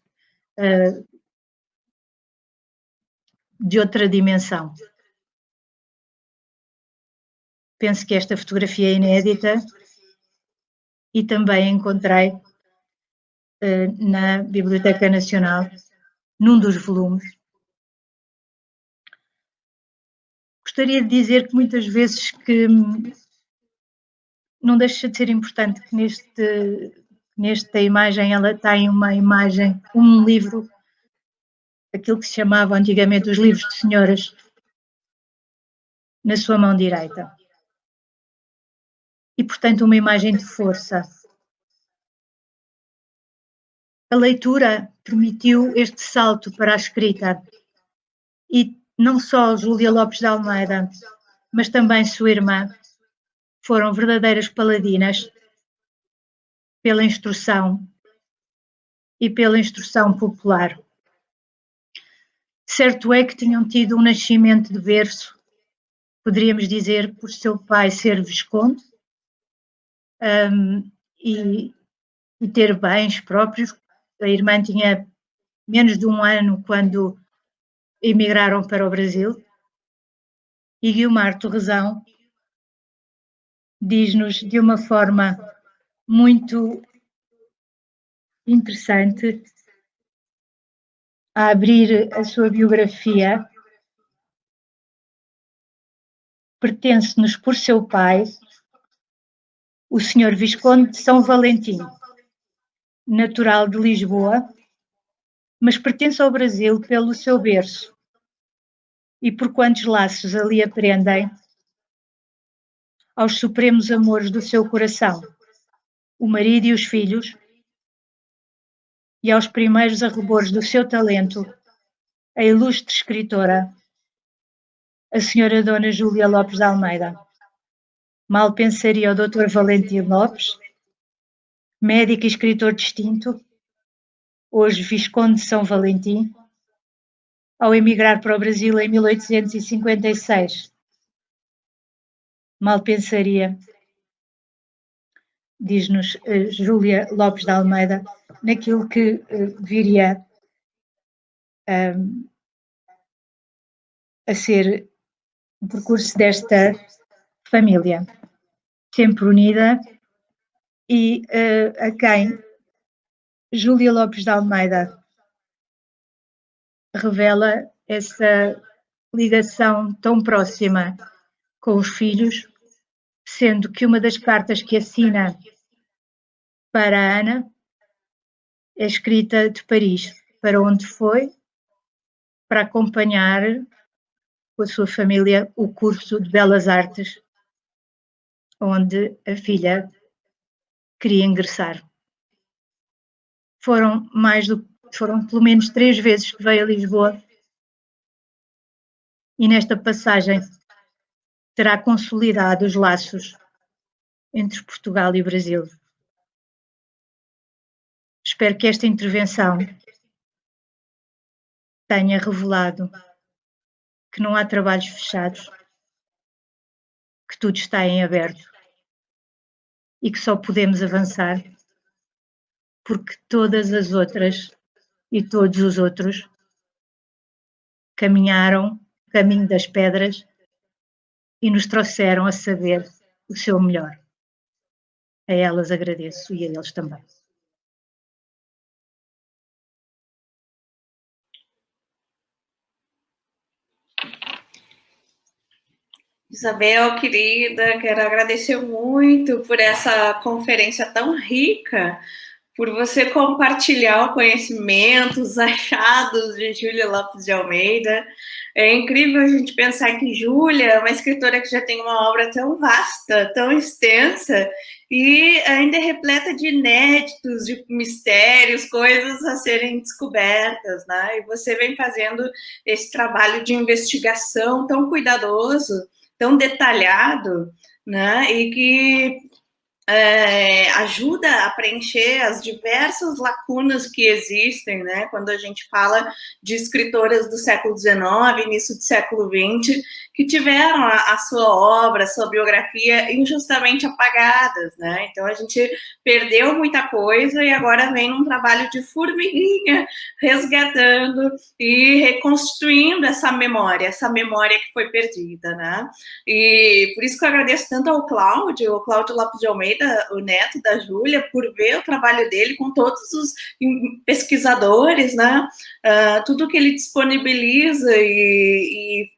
de outra dimensão. Penso que esta fotografia é inédita e também encontrei na Biblioteca Nacional, num dos volumes. Gostaria de dizer que muitas vezes que não deixa de ser importante que nesta imagem ela tem uma imagem, um livro, aquilo que se chamava antigamente os livros de senhoras, na sua mão direita. E, portanto, uma imagem de força. A leitura permitiu este salto para a escrita e não só Júlia Lopes de Almeida, mas também sua irmã, foram verdadeiras paladinas pela instrução e pela instrução popular. Certo é que tinham tido um nascimento de berço, poderíamos dizer, por seu pai ser visconde, e ter bens próprios. A irmã tinha menos de 1 ano quando emigraram para o Brasil. E Guiomar Torresão diz-nos de uma forma muito interessante, a abrir a sua biografia: pertence-nos por seu pai, o Sr. Visconde de São Valentim, natural de Lisboa, mas pertence ao Brasil pelo seu berço e por quantos laços ali aprendem, aos supremos amores do seu coração, o marido e os filhos, e aos primeiros arrebores do seu talento, a ilustre escritora, a senhora Dona Júlia Lopes de Almeida. Mal pensaria o Dr. Valentim Lopes, médico e escritor distinto, hoje Visconde de São Valentim, ao emigrar para o Brasil em 1856. Mal pensaria, diz-nos Júlia Lopes de Almeida, naquilo que viria a ser o percurso desta família, sempre unida, e a quem Júlia Lopes de Almeida revela essa ligação tão próxima com os filhos, sendo que uma das cartas que assina para a Ana é escrita de Paris, para onde foi para acompanhar com a sua família o curso de Belas Artes, onde a filha queria ingressar. Foram pelo menos 3 vezes que veio a Lisboa, e nesta passagem terá consolidado os laços entre Portugal e Brasil. Espero que esta intervenção tenha revelado que não há trabalhos fechados, que tudo está em aberto e que só podemos avançar porque todas as outras e todos os outros caminharam o caminho das pedras e nos trouxeram a saber o seu melhor. A elas agradeço e a eles também. Isabel, querida, quero agradecer muito por essa conferência tão rica, por você compartilhar o conhecimento, os achados de Júlia Lopes de Almeida. É incrível a gente pensar que Júlia é uma escritora que já tem uma obra tão vasta, tão extensa, e ainda é repleta de inéditos, de mistérios, coisas a serem descobertas, né? E você vem fazendo esse trabalho de investigação tão cuidadoso, tão detalhado, né? E que ajuda a preencher as diversas lacunas que existem, né? Quando a gente fala de escritoras do século XIX, início do século XX, que tiveram a sua obra, a sua biografia injustamente apagadas, né? Então a gente perdeu muita coisa e agora vem num trabalho de formiguinha, resgatando e reconstruindo essa memória que foi perdida, né? E por isso que eu agradeço tanto ao Cláudio Lopes de Almeida, o neto da Júlia, por ver o trabalho dele com todos os pesquisadores, né? Tudo que ele disponibiliza e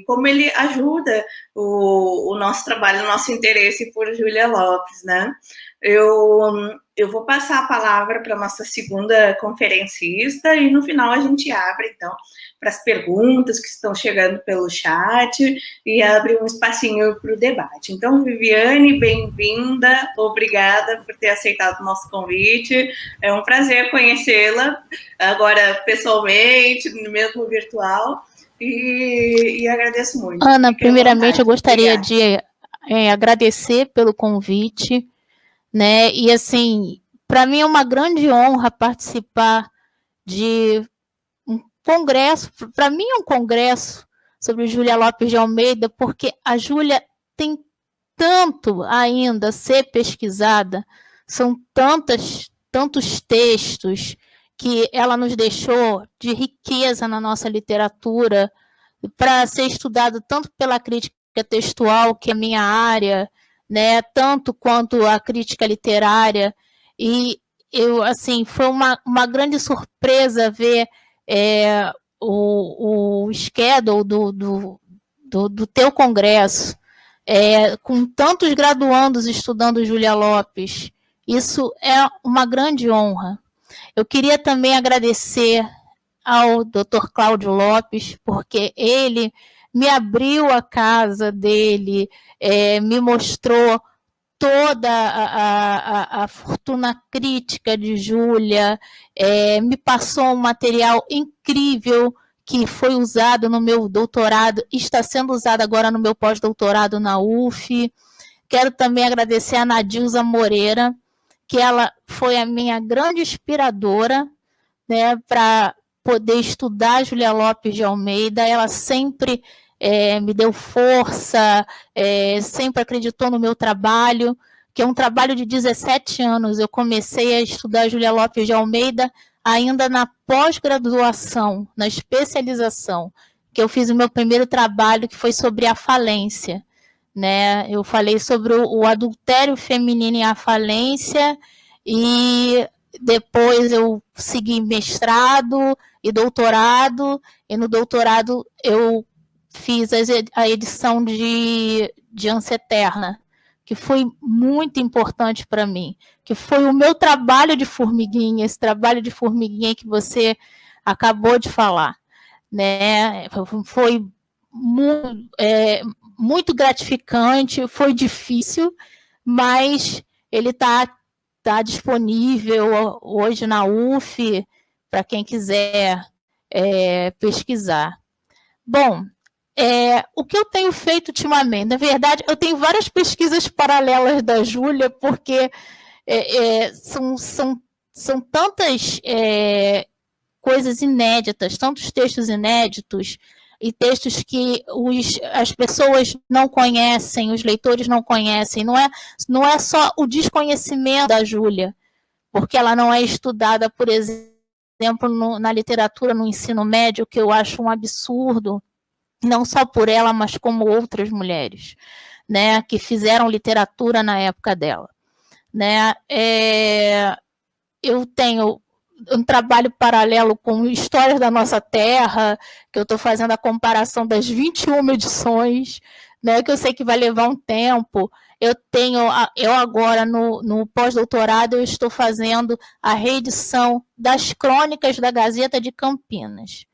como ele ajuda o nosso trabalho, o nosso interesse por Júlia Lopes, né? Eu vou passar a palavra para a nossa segunda conferencista e no final a gente abre, então, para as perguntas que estão chegando pelo chat e abre um espacinho para o debate. Então, Viviane, bem-vinda, obrigada por ter aceitado o nosso convite. É um prazer conhecê-la, agora pessoalmente, mesmo virtual, e agradeço muito. Ana, primeiramente eu gostaria de agradecer pelo convite, né? E assim, para mim é uma grande honra participar de um congresso. Para mim é um congresso sobre Júlia Lopes de Almeida, porque a Júlia tem tanto ainda a ser pesquisada, são tantos textos que ela nos deixou de riqueza na nossa literatura, para ser estudado tanto pela crítica textual, que é minha área, né, tanto quanto a crítica literária. E eu, assim, foi uma grande surpresa ver o schedule do teu congresso, com tantos graduandos estudando Júlia Lopes. Isso é uma grande honra. Eu queria também agradecer ao Dr. Cláudio Lopes, porque ele me abriu a casa dele, me mostrou toda a fortuna crítica de Júlia, me passou um material incrível que foi usado no meu doutorado, está sendo usado agora no meu pós-doutorado na UF. Quero também agradecer a Nadilza Moreira, que ela foi a minha grande inspiradora, né, para poder estudar Júlia Lopes de Almeida. Ela sempre me deu força, sempre acreditou no meu trabalho, que é um trabalho de 17 anos. Eu comecei a estudar Júlia Lopes de Almeida ainda na pós-graduação, na especialização, que eu fiz o meu primeiro trabalho, que foi sobre a falência, né? Eu falei sobre o adultério feminino e a falência, e depois eu segui mestrado e doutorado, e no doutorado eu fiz a edição de Ânsia Eterna, que foi muito importante para mim, que foi o meu trabalho de formiguinha, esse trabalho de formiguinha que você acabou de falar, né? Foi muito gratificante, foi difícil, mas ele está disponível hoje na UF para quem quiser pesquisar. Bom, o que eu tenho feito ultimamente? Na verdade, eu tenho várias pesquisas paralelas da Júlia, porque são tantas coisas inéditas, tantos textos inéditos, e textos que as pessoas não conhecem, os leitores não conhecem. Não é só o desconhecimento da Júlia, porque ela não é estudada, por exemplo, na literatura, no ensino médio, que eu acho um absurdo, não só por ela, mas como outras mulheres, né, que fizeram literatura na época dela, né? Eu tenho um trabalho paralelo com Histórias da Nossa Terra, que eu estou fazendo a comparação das 21 edições, né, que eu sei que vai levar um tempo. Eu agora, no pós-doutorado, eu estou fazendo a reedição das crônicas da Gazeta de Campinas,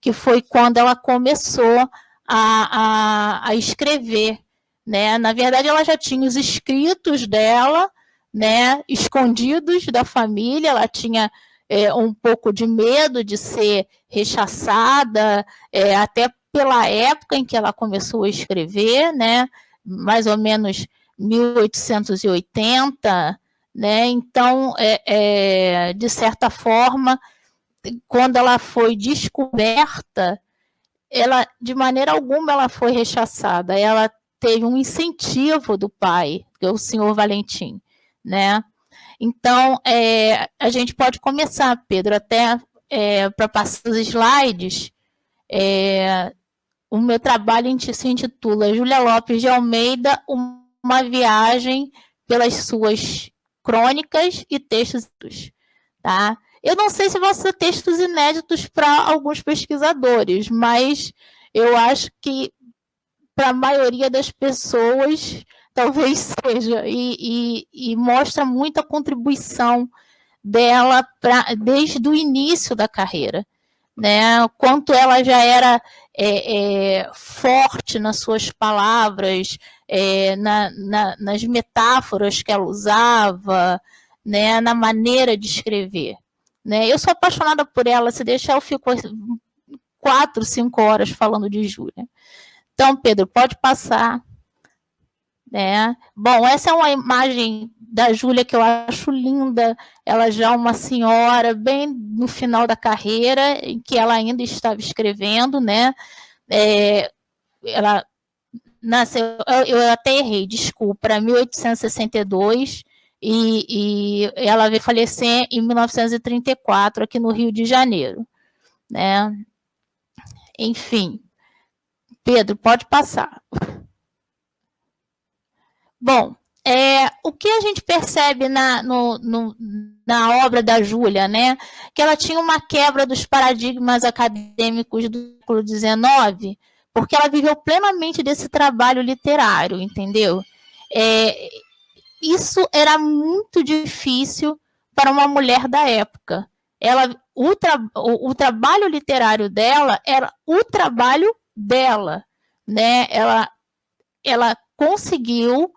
que foi quando ela começou a escrever, né? Na verdade, ela já tinha os escritos dela, né, escondidos da família. Ela tinha um pouco de medo de ser rechaçada, até pela época em que ela começou a escrever, né, mais ou menos 1880, né? Então, de certa forma, quando ela foi descoberta, ela, de maneira alguma, ela foi rechaçada. Ela teve um incentivo do pai, que é o senhor Valentim, né? Então, a gente pode começar, Pedro, até para passar os slides. O meu trabalho se intitula Júlia Lopes de Almeida, uma viagem pelas suas crônicas e textos, tá? Eu não sei se vão ser textos inéditos para alguns pesquisadores, mas eu acho que para a maioria das pessoas talvez seja, e mostra muita contribuição dela desde o início da carreira, né? Quanto ela já era forte nas suas palavras, nas metáforas que ela usava, né? Na maneira de escrever, né? Eu sou apaixonada por ela, se deixar eu fico 4, 5 horas falando de Júlia. Então, Pedro, pode passar. Né? Bom, essa é uma imagem da Júlia que eu acho linda. Ela já é uma senhora, bem no final da carreira, em que ela ainda estava escrevendo, né? Ela nasceu, eu até errei, desculpa, era 1862, e ela veio falecer em 1934 aqui no Rio de Janeiro, né? Enfim, Pedro, pode passar. Bom, o que a gente percebe na obra da Júlia, né? Que ela tinha uma quebra dos paradigmas acadêmicos do século XIX, porque ela viveu plenamente desse trabalho literário, entendeu? Isso era muito difícil para uma mulher da época. O trabalho literário dela era o trabalho dela, né? Ela conseguiu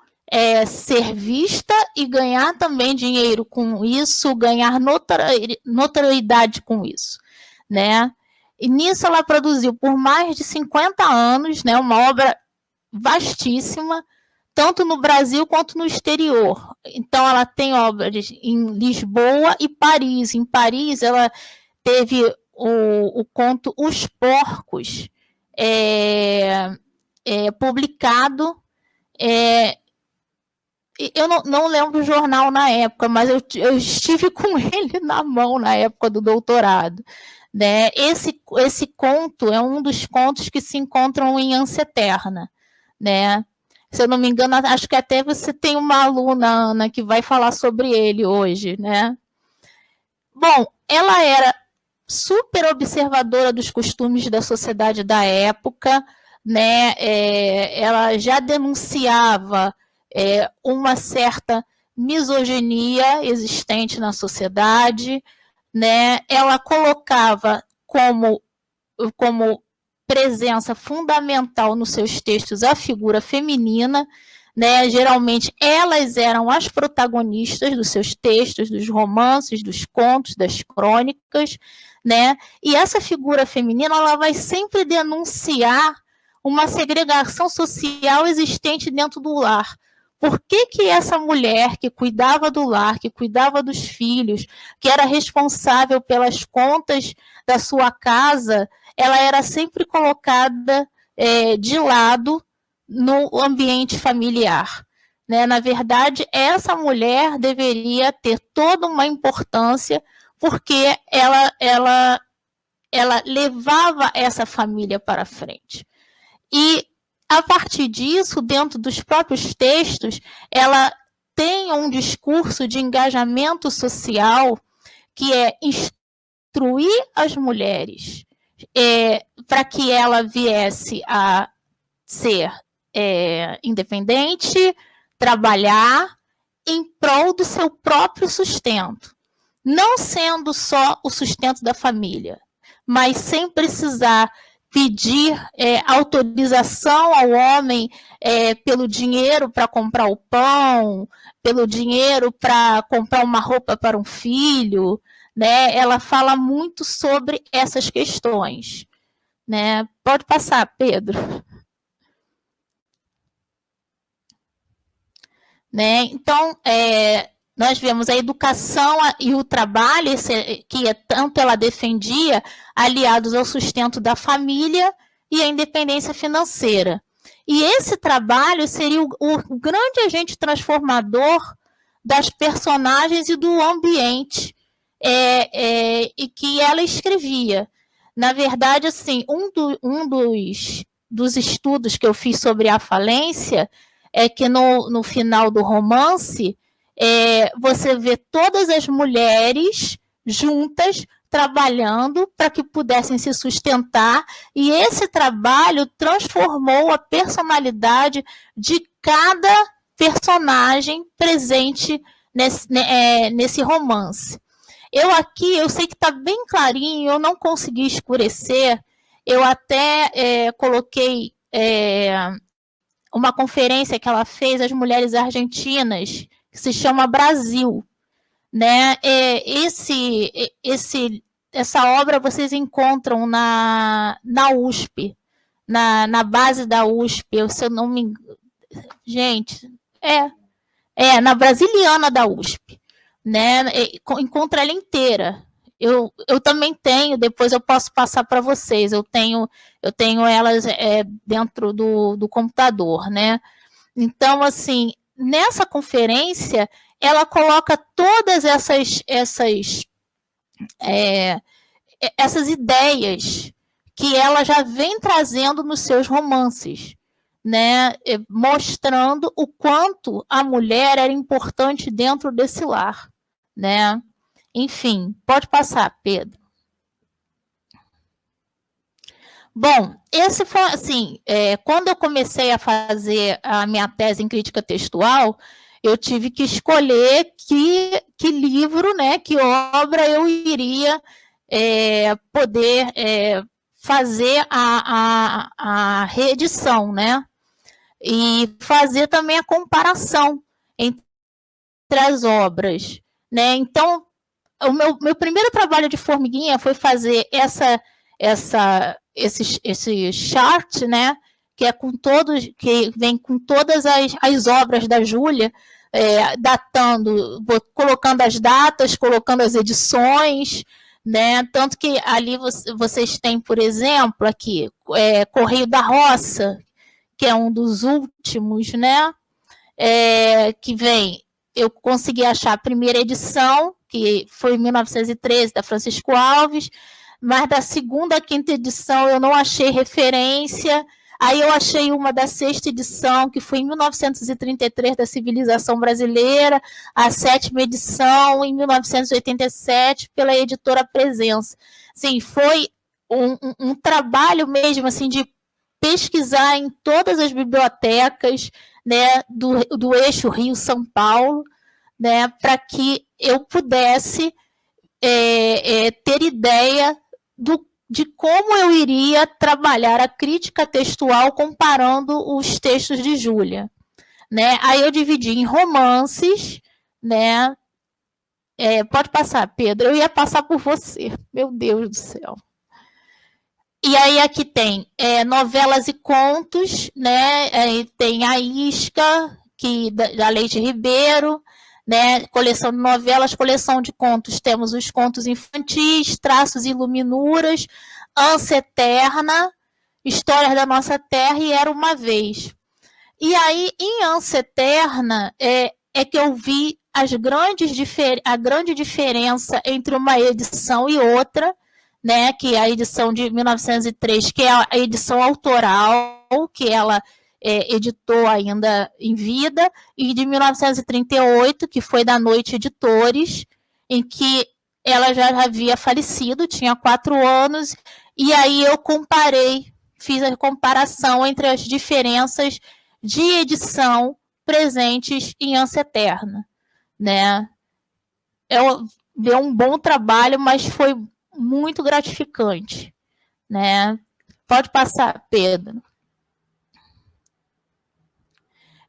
ser vista e ganhar também dinheiro com isso, ganhar notoriedade com isso, né? E nisso ela produziu por mais de 50 anos, né, uma obra vastíssima, tanto no Brasil quanto no exterior. Então, ela tem obras em Lisboa e Paris. Em Paris, ela teve o conto Os Porcos, publicado. Eu não lembro o jornal na época, mas eu estive com ele na mão na época do doutorado, né? Esse conto é um dos contos que se encontram em Ânsia Eterna, né? Se eu não me engano, acho que até você tem uma aluna, Ana, que vai falar sobre ele hoje, né? Bom, ela era super observadora dos costumes da sociedade da época, né? Ela já denunciava uma certa misoginia existente na sociedade, né? Ela colocava como presença fundamental nos seus textos a figura feminina, né? Geralmente elas eram as protagonistas dos seus textos, dos romances, dos contos, das crônicas, né? E essa figura feminina ela vai sempre denunciar uma segregação social existente dentro do lar. Por que essa mulher que cuidava do lar, que cuidava dos filhos, que era responsável pelas contas da sua casa, ela era sempre colocada de lado no ambiente familiar, né? Na verdade, essa mulher deveria ter toda uma importância porque ela levava essa família para frente. E, a partir disso, dentro dos próprios textos, ela tem um discurso de engajamento social que é instruir as mulheres para que ela viesse a ser independente, trabalhar em prol do seu próprio sustento, não sendo só o sustento da família, mas sem precisar pedir autorização ao homem pelo dinheiro para comprar o pão, pelo dinheiro para comprar uma roupa para um filho, né? Ela fala muito sobre essas questões, né? Pode passar, Pedro. Né? Então, nós vemos a educação e o trabalho, que tanto ela defendia, aliados ao sustento da família e à independência financeira. E esse trabalho seria o grande agente transformador das personagens e do ambiente e que ela escrevia. Na verdade, assim, um dos estudos que eu fiz sobre a falência é que no final do romance você vê todas as mulheres juntas trabalhando para que pudessem se sustentar, e esse trabalho transformou a personalidade de cada personagem presente nesse romance. Eu sei que está bem clarinho, eu não consegui escurecer, eu até coloquei uma conferência que ela fez às mulheres argentinas, que se chama Brasil, né? Essa obra vocês encontram na USP, na base da USP, se eu não me engano. Gente, na Brasiliana da USP, né? Encontra ela inteira. Eu também tenho, depois eu posso passar para vocês. Eu tenho elas dentro do computador, né? Então, assim, nessa conferência, ela coloca todas essas ideias que ela já vem trazendo nos seus romances, né? Mostrando o quanto a mulher era importante dentro desse lar, né? Enfim, pode passar, Pedro. Bom, esse foi assim, quando eu comecei a fazer a minha tese em crítica textual, eu tive que escolher que livro, né, que obra eu iria poder fazer a reedição, né? E fazer também a comparação entre as obras, né? Então, o meu primeiro trabalho de formiguinha foi fazer esse chart, né? Que vem com todas as obras da Júlia, datando, colocando as datas, colocando as edições, né? Tanto que ali vocês têm, por exemplo, aqui, Correio da Roça, que é um dos últimos, né? Que vem, eu consegui achar a primeira edição, que foi em 1913, da Francisco Alves, mas da segunda à quinta edição eu não achei referência. Aí eu achei uma da sexta edição, que foi em 1933, da Civilização Brasileira, a sétima edição, em 1987, pela editora Presença. Assim, foi um trabalho mesmo assim, de pesquisar em todas as bibliotecas, né, do eixo Rio-São Paulo, né, para que eu pudesse ter ideia de como eu iria trabalhar a crítica textual comparando os textos de Júlia, né? Aí eu dividi em romances, né? Pode passar, Pedro. Eu ia passar por você. Meu Deus do céu. E aí aqui tem novelas e contos, né? Tem a Isca, da Leite Ribeiro, né? Coleção de novelas, coleção de contos. Temos os contos infantis, Traços e Iluminuras, Ânsia Eterna, Histórias da Nossa Terra e Era Uma Vez. E aí, em Ânsia Eterna, é que eu vi a grande diferença entre uma edição e outra, né? Que é a edição de 1903, que é a edição autoral, que ela editou ainda em vida, e de 1938, que foi da Noite Editores, em que ela já havia falecido, tinha 4 anos, e aí eu fiz a comparação entre as diferenças de edição presentes em Ânsia Eterna, né? Deu um bom trabalho, mas foi muito gratificante, né? Pode passar, Pedro.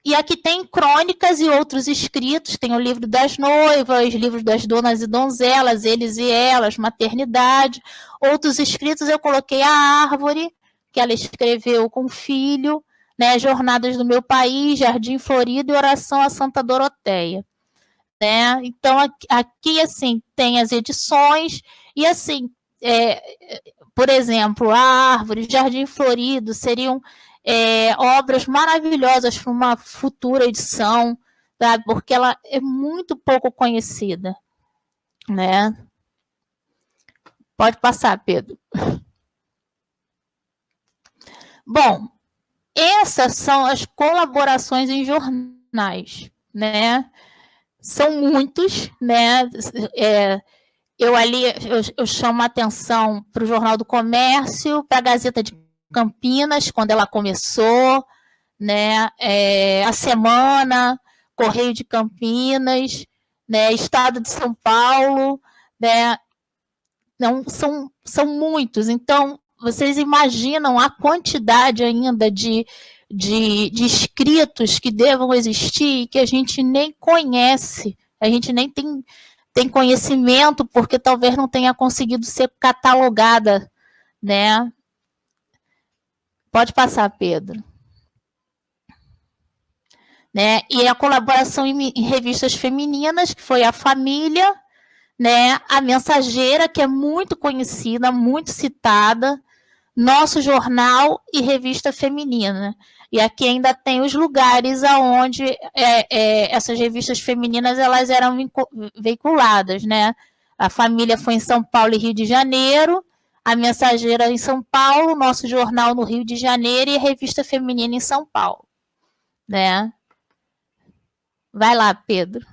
E aqui tem crônicas e outros escritos, tem o livro das noivas, livros das donas e donzelas, eles e elas, maternidade. Outros escritos eu coloquei a Árvore, que ela escreveu com o filho, né? Jornadas do Meu País, Jardim Florido e Oração a Santa Doroteia. Né? Então, aqui assim, tem as edições, e assim, por exemplo, a Árvore, Jardim Florido, seriam obras maravilhosas para uma futura edição, tá? Porque ela é muito pouco conhecida, né? Pode passar, Pedro. Bom, essas são as colaborações em jornais, né? São muitos, né? Eu chamo a atenção para o Jornal do Comércio, para a Gazeta de Campinas, quando ela começou, né? A Semana, Correio de Campinas, né? Estado de São Paulo, né? Não, são muitos. Então, vocês imaginam a quantidade ainda de escritos que devam existir e que a gente nem conhece, a gente nem tem conhecimento, porque talvez não tenha conseguido ser catalogada, né? Pode passar, Pedro. Né? E a colaboração em revistas femininas, que foi a Família, né? A Mensageira, que é muito conhecida, muito citada, Nosso Jornal e Revista Feminina. E aqui ainda tem os lugares aonde essas revistas femininas elas eram veiculadas, né? A Família foi em São Paulo e Rio de Janeiro, a Mensageira em São Paulo, Nosso Jornal no Rio de Janeiro e a Revista Feminina em São Paulo, né? Vai lá, Pedro.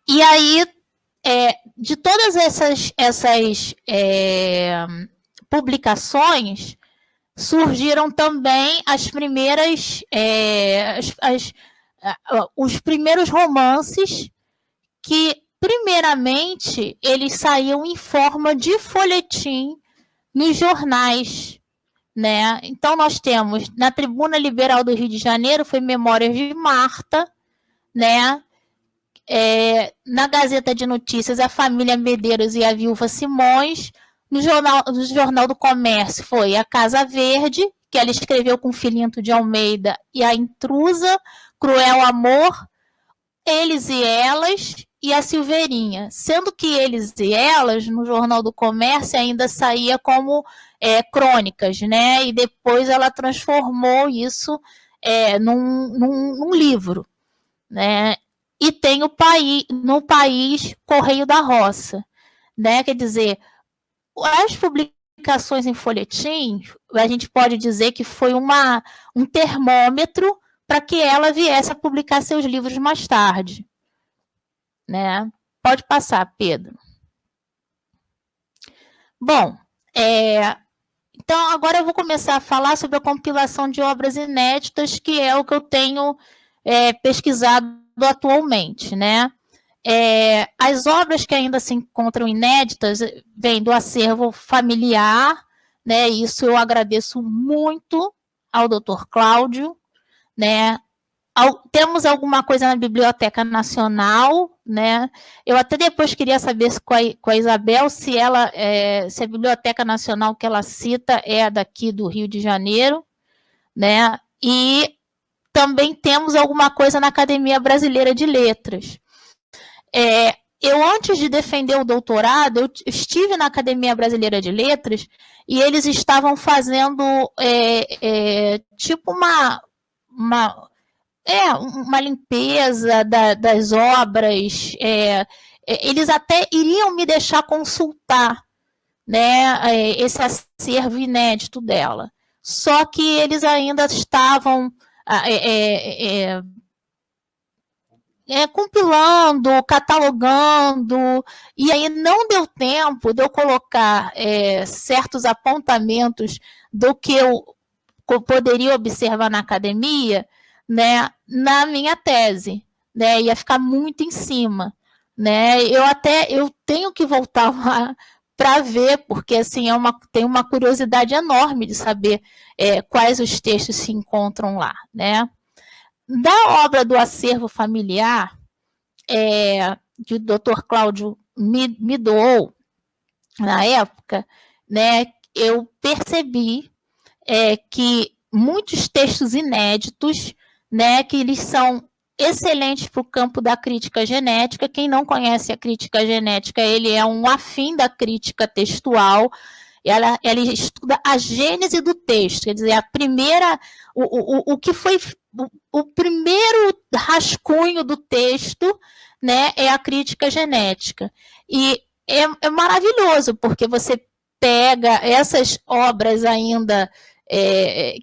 E aí, de todas essas publicações, surgiram também as primeiras, os primeiros romances que, primeiramente, eles saíam em forma de folhetim nos jornais, né? Então, nós temos, na Tribuna Liberal do Rio de Janeiro, foi Memórias de Marta, né? Na Gazeta de Notícias, a Família Medeiros e a Viúva Simões. No Jornal do Comércio foi a Casa Verde, que ela escreveu com Filinto de Almeida, e a Intrusa, Cruel Amor, Eles e Elas e a Silveirinha. Sendo que Eles e Elas, no Jornal do Comércio, ainda saía como crônicas, né? E depois ela transformou isso num livro, né? E tem no País Correio da Roça, né? Quer dizer, as publicações em folhetim, a gente pode dizer que foi um termômetro para que ela viesse a publicar seus livros mais tarde, né? Pode passar, Pedro. Bom, então agora eu vou começar a falar sobre a compilação de obras inéditas, que é o que eu tenho pesquisado atualmente, né? As obras que ainda se encontram inéditas vêm do acervo familiar, né? Isso eu agradeço muito ao Dr. Cláudio, né? Temos alguma coisa na Biblioteca Nacional, né? Eu até depois queria saber com a Isabel se a Biblioteca Nacional que ela cita é daqui do Rio de Janeiro, né? E também temos alguma coisa na Academia Brasileira de Letras. Eu, antes de defender o doutorado, eu estive na Academia Brasileira de Letras e eles estavam fazendo tipo uma limpeza das obras. Eles até iriam me deixar consultar, né, esse acervo inédito dela. Só que eles ainda estavam compilando, catalogando, e aí não deu tempo de eu colocar certos apontamentos do que eu poderia observar na academia, né, na minha tese, né, ia ficar muito em cima, né, eu tenho que voltar lá para ver, porque assim, tem uma curiosidade enorme de saber quais os textos se encontram lá, né. Da obra do acervo familiar, que o Dr. Cláudio me doou na época, né, eu percebi que muitos textos inéditos, né, que eles são excelentes para o campo da crítica genética. Quem não conhece a crítica genética, ele é um afim da crítica textual. Ela estuda a gênese do texto, quer dizer, o que foi o primeiro rascunho do texto, né, é a crítica genética. E é maravilhoso, porque você pega essas obras ainda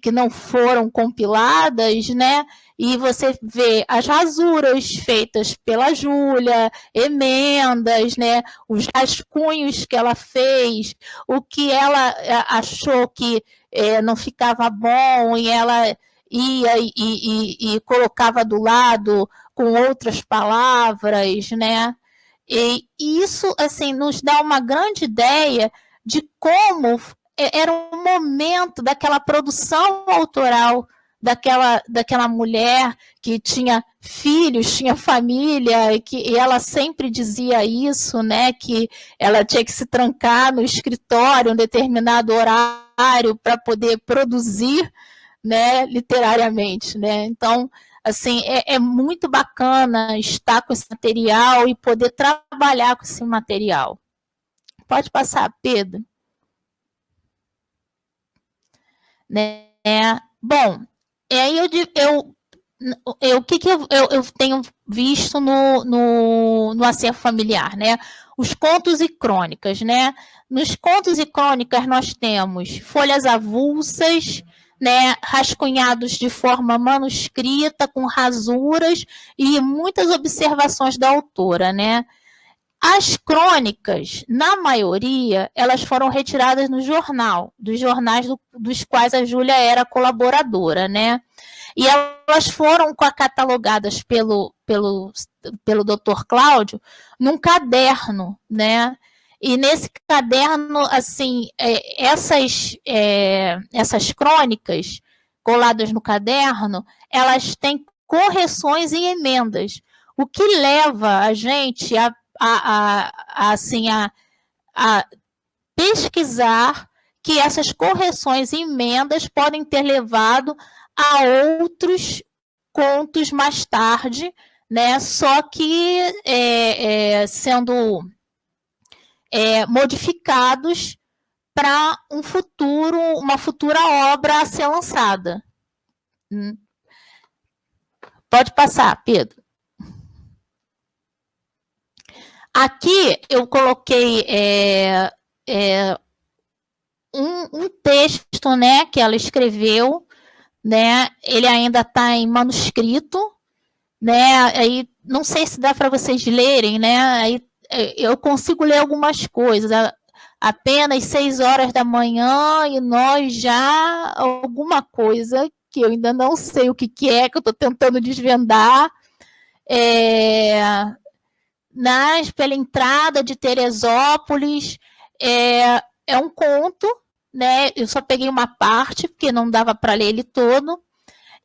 que não foram compiladas, né? E você vê as rasuras feitas pela Júlia, emendas, né? Os rascunhos que ela fez, o que ela achou que não ficava bom, e ela ia e colocava do lado com outras palavras, né? E isso, assim, nos dá uma grande ideia de como era um momento daquela produção autoral daquela mulher que tinha filhos, tinha família, e ela sempre dizia isso, né, que ela tinha que se trancar no escritório um determinado horário para poder produzir, né, literariamente, né. Então, assim, é muito bacana estar com esse material e poder trabalhar com esse material. Pode passar, Pedro. né? Bom, aí o que eu tenho visto no acervo familiar, né? Os contos e crônicas, né? Nos contos e crônicas nós temos folhas avulsas, né, rascunhados de forma manuscrita, com rasuras e muitas observações da autora, né? As crônicas, na maioria, elas foram retiradas no jornal, dos jornais dos quais a Júlia era colaboradora, né? E elas foram catalogadas pelo Dr. Cláudio num caderno, né? E nesse caderno, assim, essas crônicas coladas no caderno, elas têm correções e emendas, o que leva a gente a pesquisar que essas correções e emendas podem ter levado a outros contos mais tarde, né? Só que sendo modificados para uma futura obra a ser lançada. Pode passar, Pedro. Aqui eu coloquei um texto, né, que ela escreveu, né? Ele ainda está em manuscrito, né? Aí não sei se dá para vocês lerem, né? Aí eu consigo ler algumas coisas. Apenas 6 horas da manhã e nós já alguma coisa que eu ainda não sei o que é, que eu estou tentando desvendar. Pela entrada de Teresópolis, é um conto, né? Eu só peguei uma parte, porque não dava para ler ele todo.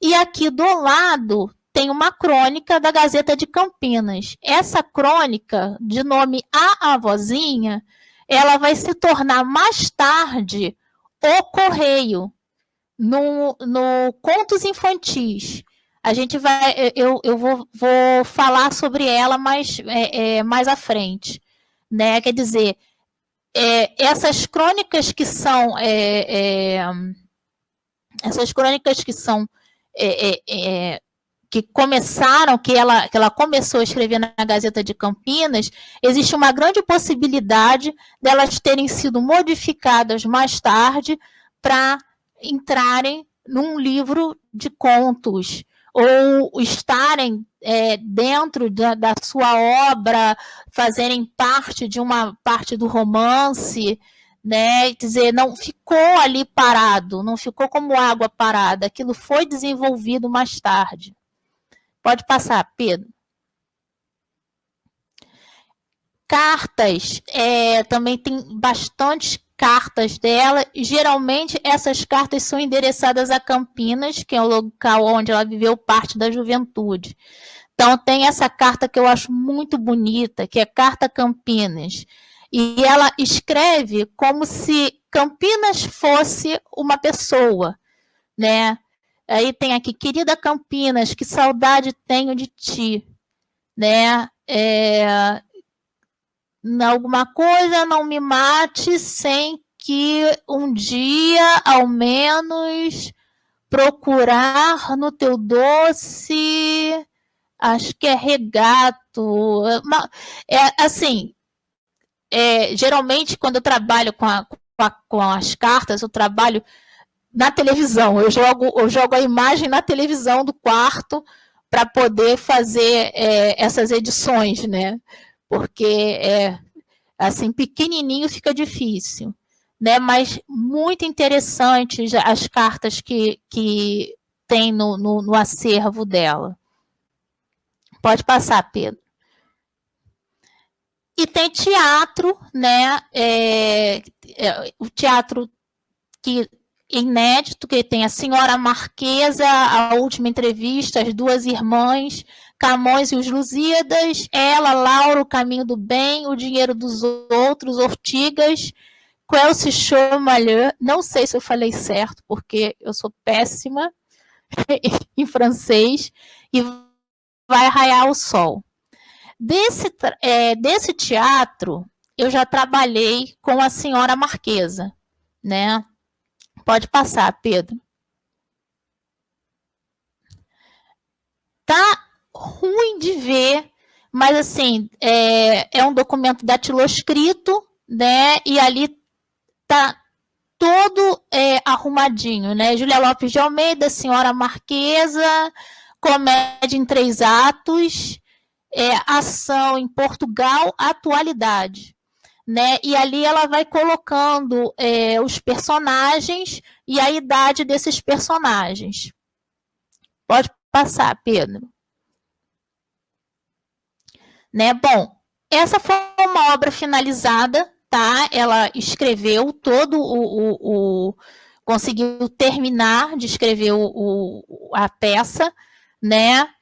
E aqui do lado tem uma crônica da Gazeta de Campinas. Essa crônica, de nome A Vozinha, ela vai se tornar mais tarde O Correio, no Contos Infantis. A gente eu vou falar sobre ela mais à frente, né? Quer dizer, essas crônicas que são que começaram, que ela começou a escrever na Gazeta de Campinas, existe uma grande possibilidade delas terem sido modificadas mais tarde para entrarem num livro de contos, ou estarem dentro da sua obra, fazerem parte de uma parte do romance, né? Quer dizer, não ficou ali parado, não ficou como água parada, aquilo foi desenvolvido mais tarde. Pode passar, Pedro. Cartas, também tem bastantes cartas dela, e geralmente essas cartas são endereçadas a Campinas, que é o local onde ela viveu parte da juventude. Então tem essa carta que eu acho muito bonita, que é Carta Campinas, e ela escreve como se Campinas fosse uma pessoa, né? Aí tem aqui, querida Campinas, que saudade tenho de ti, né? Alguma coisa não me mate sem que um dia, ao menos, procurar no teu doce, acho que é regato. Assim, geralmente, quando eu trabalho com as cartas, eu trabalho na televisão. Eu jogo a imagem na televisão do quarto para poder fazer essas edições, né? Porque assim, pequenininho fica difícil, né? Mas muito interessante as cartas que tem no acervo dela. Pode passar, Pedro. E tem teatro, né? O teatro que inédito, que tem a Senhora Marquesa, a última entrevista, as duas irmãs, Camões e os Lusíadas, ela, Laura, o Caminho do Bem, o Dinheiro dos Outros, Ortigas, Quel se Chamalheux, não sei se eu falei certo, porque eu sou péssima em francês, e Vai Raiar o Sol. Desse teatro, eu já trabalhei com a Senhora Marquesa, né? Pode passar, Pedro. Tá ruim de ver, mas assim, é um documento datiloscrito, né? E ali tá todo arrumadinho, né? Júlia Lopes de Almeida, Senhora Marquesa, Comédia em 3 atos, Ação em Portugal, Atualidade. Né? E ali ela vai colocando os personagens e a idade desses personagens. Pode passar, Pedro. Né? Bom, essa foi uma obra finalizada, tá? Ela escreveu conseguiu terminar de escrever a peça, né?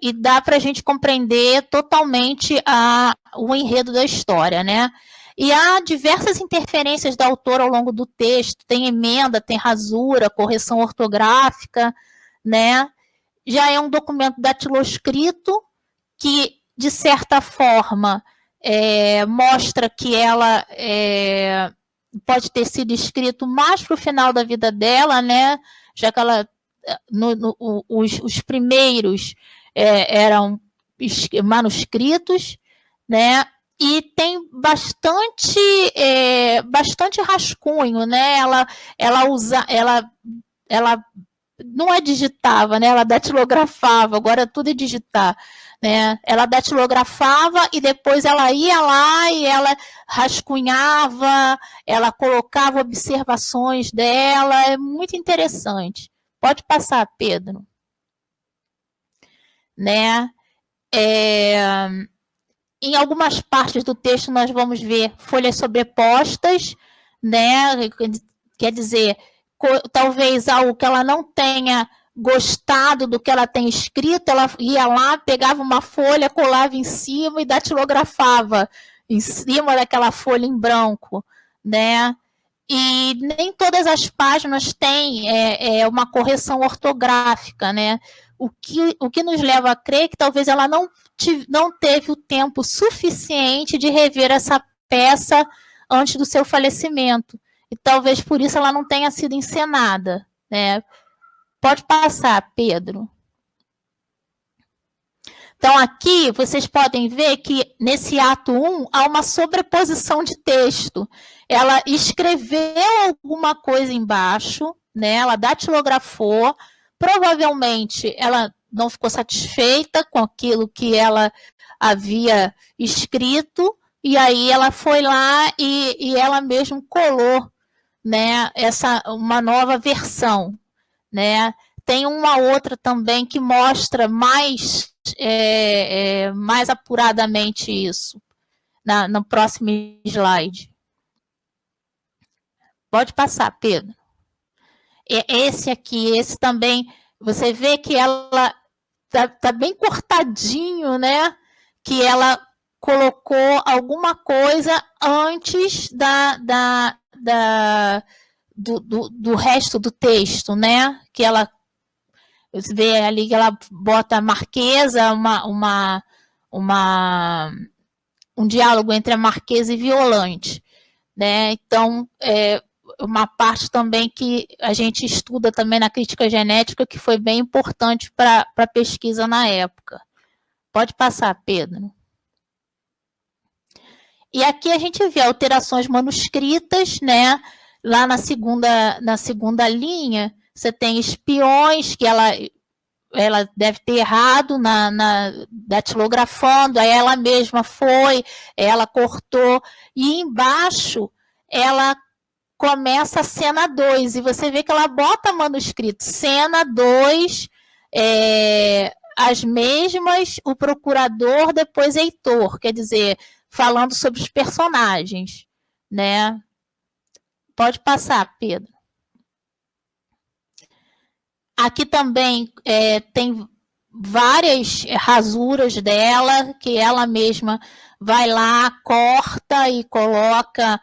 E dá para a gente compreender totalmente o enredo da história, né? E há diversas interferências da autora ao longo do texto, tem emenda, tem rasura, correção ortográfica, né? Já é um documento datiloscrito que, de certa forma, mostra que ela pode ter sido escrito mais para o final da vida dela, né? Já que ela os primeiros eram manuscritos, né? E tem bastante rascunho, né? Ela não digitava, né? Ela datilografava, agora tudo é digitar, né? Ela datilografava e depois ela ia lá e ela rascunhava, ela colocava observações dela, é muito interessante. Pode passar, Pedro. Né? Em algumas partes do texto nós vamos ver folhas sobrepostas, né? Quer dizer, talvez algo que ela não tenha gostado do que ela tem escrito, ela ia lá, pegava uma folha, colava em cima e datilografava em cima daquela folha em branco, né? E nem todas as páginas têm uma correção ortográfica, né? O que nos leva a crer que talvez ela não teve o tempo suficiente de rever essa peça antes do seu falecimento. E talvez por isso ela não tenha sido encenada, né? Pode passar, Pedro. Então, aqui vocês podem ver que nesse ato 1 há uma sobreposição de texto. Ela escreveu alguma coisa embaixo, né? Ela datilografou, provavelmente ela não ficou satisfeita com aquilo que ela havia escrito, e aí ela foi lá e ela mesma colou, né, uma nova versão, né? Tem uma outra também que mostra mais apuradamente isso, no próximo slide. Pode passar, Pedro. Esse aqui, esse também, você vê que ela tá bem cortadinho, né? Que ela colocou alguma coisa antes do resto do texto, né? Que ela você vê ali que ela bota a Marquesa, um diálogo entre a Marquesa e Violante, né? Então, uma parte também que a gente estuda também na crítica genética, que foi bem importante para a pesquisa na época. Pode passar, Pedro. E aqui a gente vê alterações manuscritas, né? Lá na segunda linha, você tem espiões, que ela deve ter errado datilografando, aí ela mesma ela cortou, e embaixo ela começa a cena 2, e você vê que ela bota manuscrito, cena 2, as mesmas, o procurador, depois Heitor, quer dizer, falando sobre os personagens, né? Pode passar, Pedro. Aqui também tem várias rasuras dela, que ela mesma vai lá, corta e coloca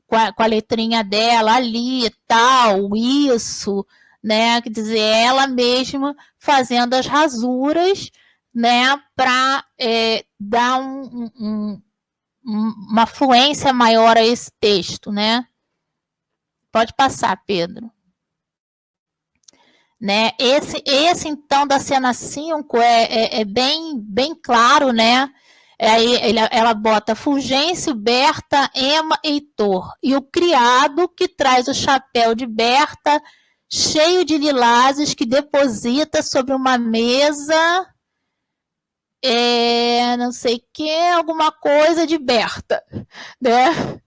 com a letrinha dela ali e tal, isso, né? Quer dizer, ela mesma fazendo as rasuras, né? Para dar uma fluência maior a esse texto, né? Pode passar, Pedro. Né? Esse então, da cena 5 é bem claro, né? Aí ela bota Fulgêncio, Berta, Emma, Heitor. E o criado que traz o chapéu de Berta, cheio de lilazes, que deposita sobre uma mesa, não sei o que, alguma coisa de Berta, né?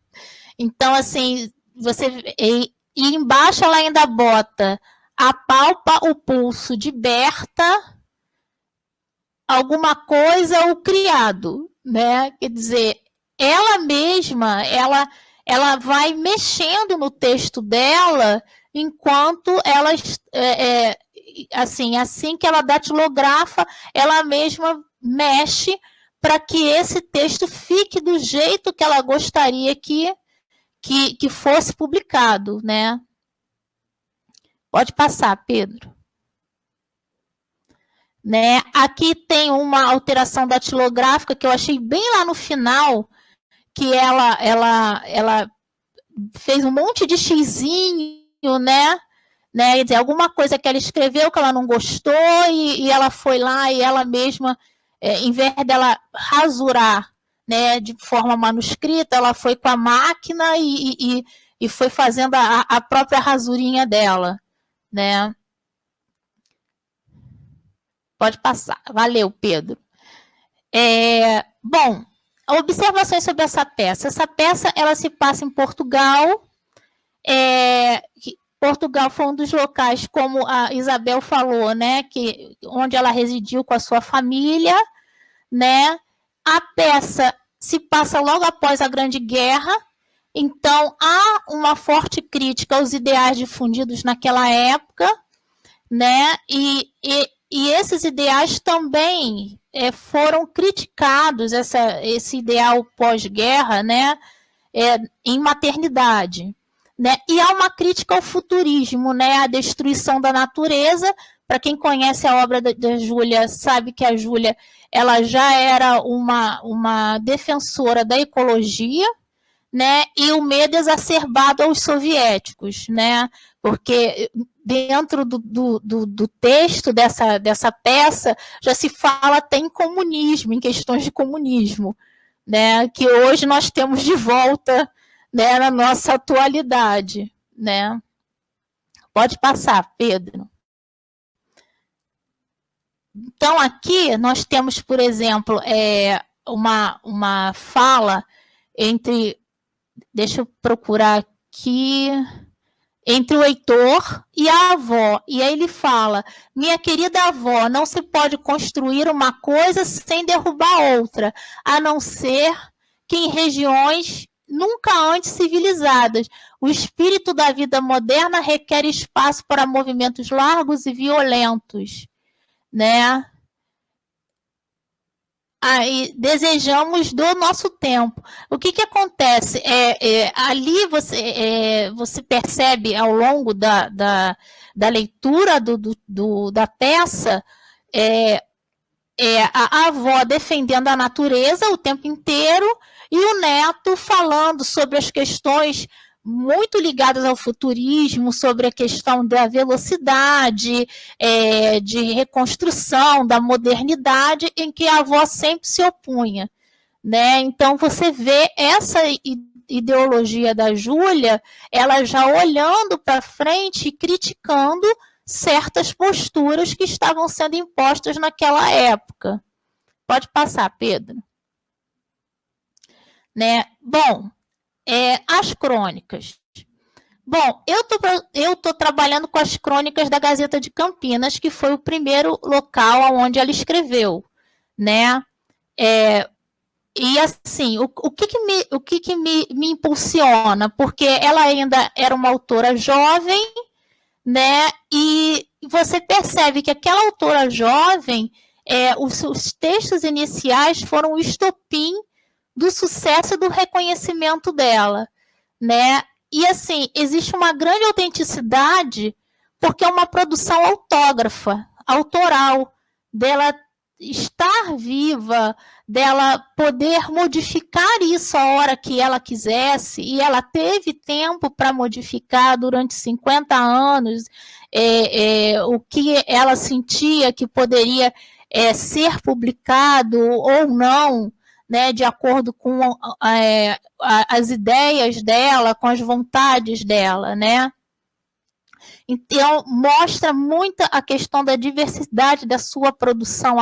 Então, assim, e embaixo ela ainda bota apalpa o pulso de Berta, alguma coisa, o criado, né? Quer dizer, ela mesma, ela vai mexendo no texto dela enquanto ela, assim que ela datilografa, ela mesma mexe para que esse texto fique do jeito que ela gostaria que fosse publicado, né? Pode passar, Pedro. Né? Aqui tem uma alteração datilográfica que eu achei bem lá no final, que ela fez um monte de xizinho, né? Quer dizer, alguma coisa que ela escreveu que ela não gostou e ela foi lá e ela mesma, em vez dela rasurar, né, de forma manuscrita, ela foi com a máquina e foi fazendo a própria rasurinha dela, né? Pode passar. Valeu, Pedro. Bom, observações sobre essa peça. Essa peça, ela se passa em Portugal. Portugal foi um dos locais, como a Isabel falou, né, onde ela residiu com a sua família, né? A peça se passa logo após a Grande Guerra, então há uma forte crítica aos ideais difundidos naquela época, né? E esses ideais também foram criticados, esse ideal pós-guerra, né? Em maternidade. Né? E há uma crítica ao futurismo, né? A destruição da natureza. Para quem conhece a obra da Júlia, sabe que a Júlia ela já era uma defensora da ecologia, né? E o medo exacerbado aos soviéticos, né? Porque dentro do texto dessa peça já se fala até em comunismo, em questões de comunismo, né? Que hoje nós temos de volta, né, na nossa atualidade, né? Pode passar, Pedro. Então, aqui nós temos, por exemplo, uma fala entre, deixa eu procurar aqui, entre o Heitor e a avó. E aí ele fala, minha querida avó, não se pode construir uma coisa sem derrubar outra, a não ser que em regiões nunca antes civilizadas. O espírito da vida moderna requer espaço para movimentos largos e violentos, né? Aí desejamos do nosso tempo. O que acontece? Ali você percebe ao longo da leitura da peça a avó defendendo a natureza o tempo inteiro e o neto falando sobre as questões muito ligadas ao futurismo, sobre a questão da velocidade, de reconstrução, da modernidade, em que a avó sempre se opunha, né? Então, você vê essa ideologia da Júlia, ela já olhando para frente e criticando certas posturas que estavam sendo impostas naquela época. Pode passar, Pedro. Né? Bom, as crônicas. Bom, eu tô trabalhando com as crônicas da Gazeta de Campinas, que foi o primeiro local onde ela escreveu, né? E assim, o que me impulsiona? Porque ela ainda era uma autora jovem, né? E você percebe que aquela autora jovem, os textos iniciais foram o estopim do sucesso e do reconhecimento dela, né? E assim, existe uma grande autenticidade porque é uma produção autógrafa, autoral, dela estar viva, dela poder modificar isso a hora que ela quisesse, e ela teve tempo para modificar durante 50 anos o que ela sentia que poderia ser publicado ou não, né, de acordo com as ideias dela, com as vontades dela, né? Então, mostra muito a questão da diversidade da sua produção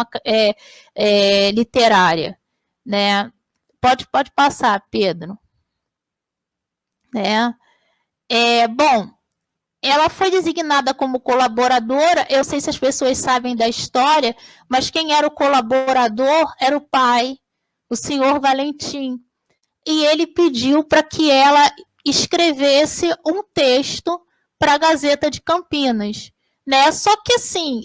literária, né? Pode passar, Pedro. Né? Bom, ela foi designada como colaboradora, eu sei se as pessoas sabem da história, mas quem era o colaborador era o pai, o senhor Valentim, e ele pediu para que ela escrevesse um texto para a Gazeta de Campinas, né? Só que, assim,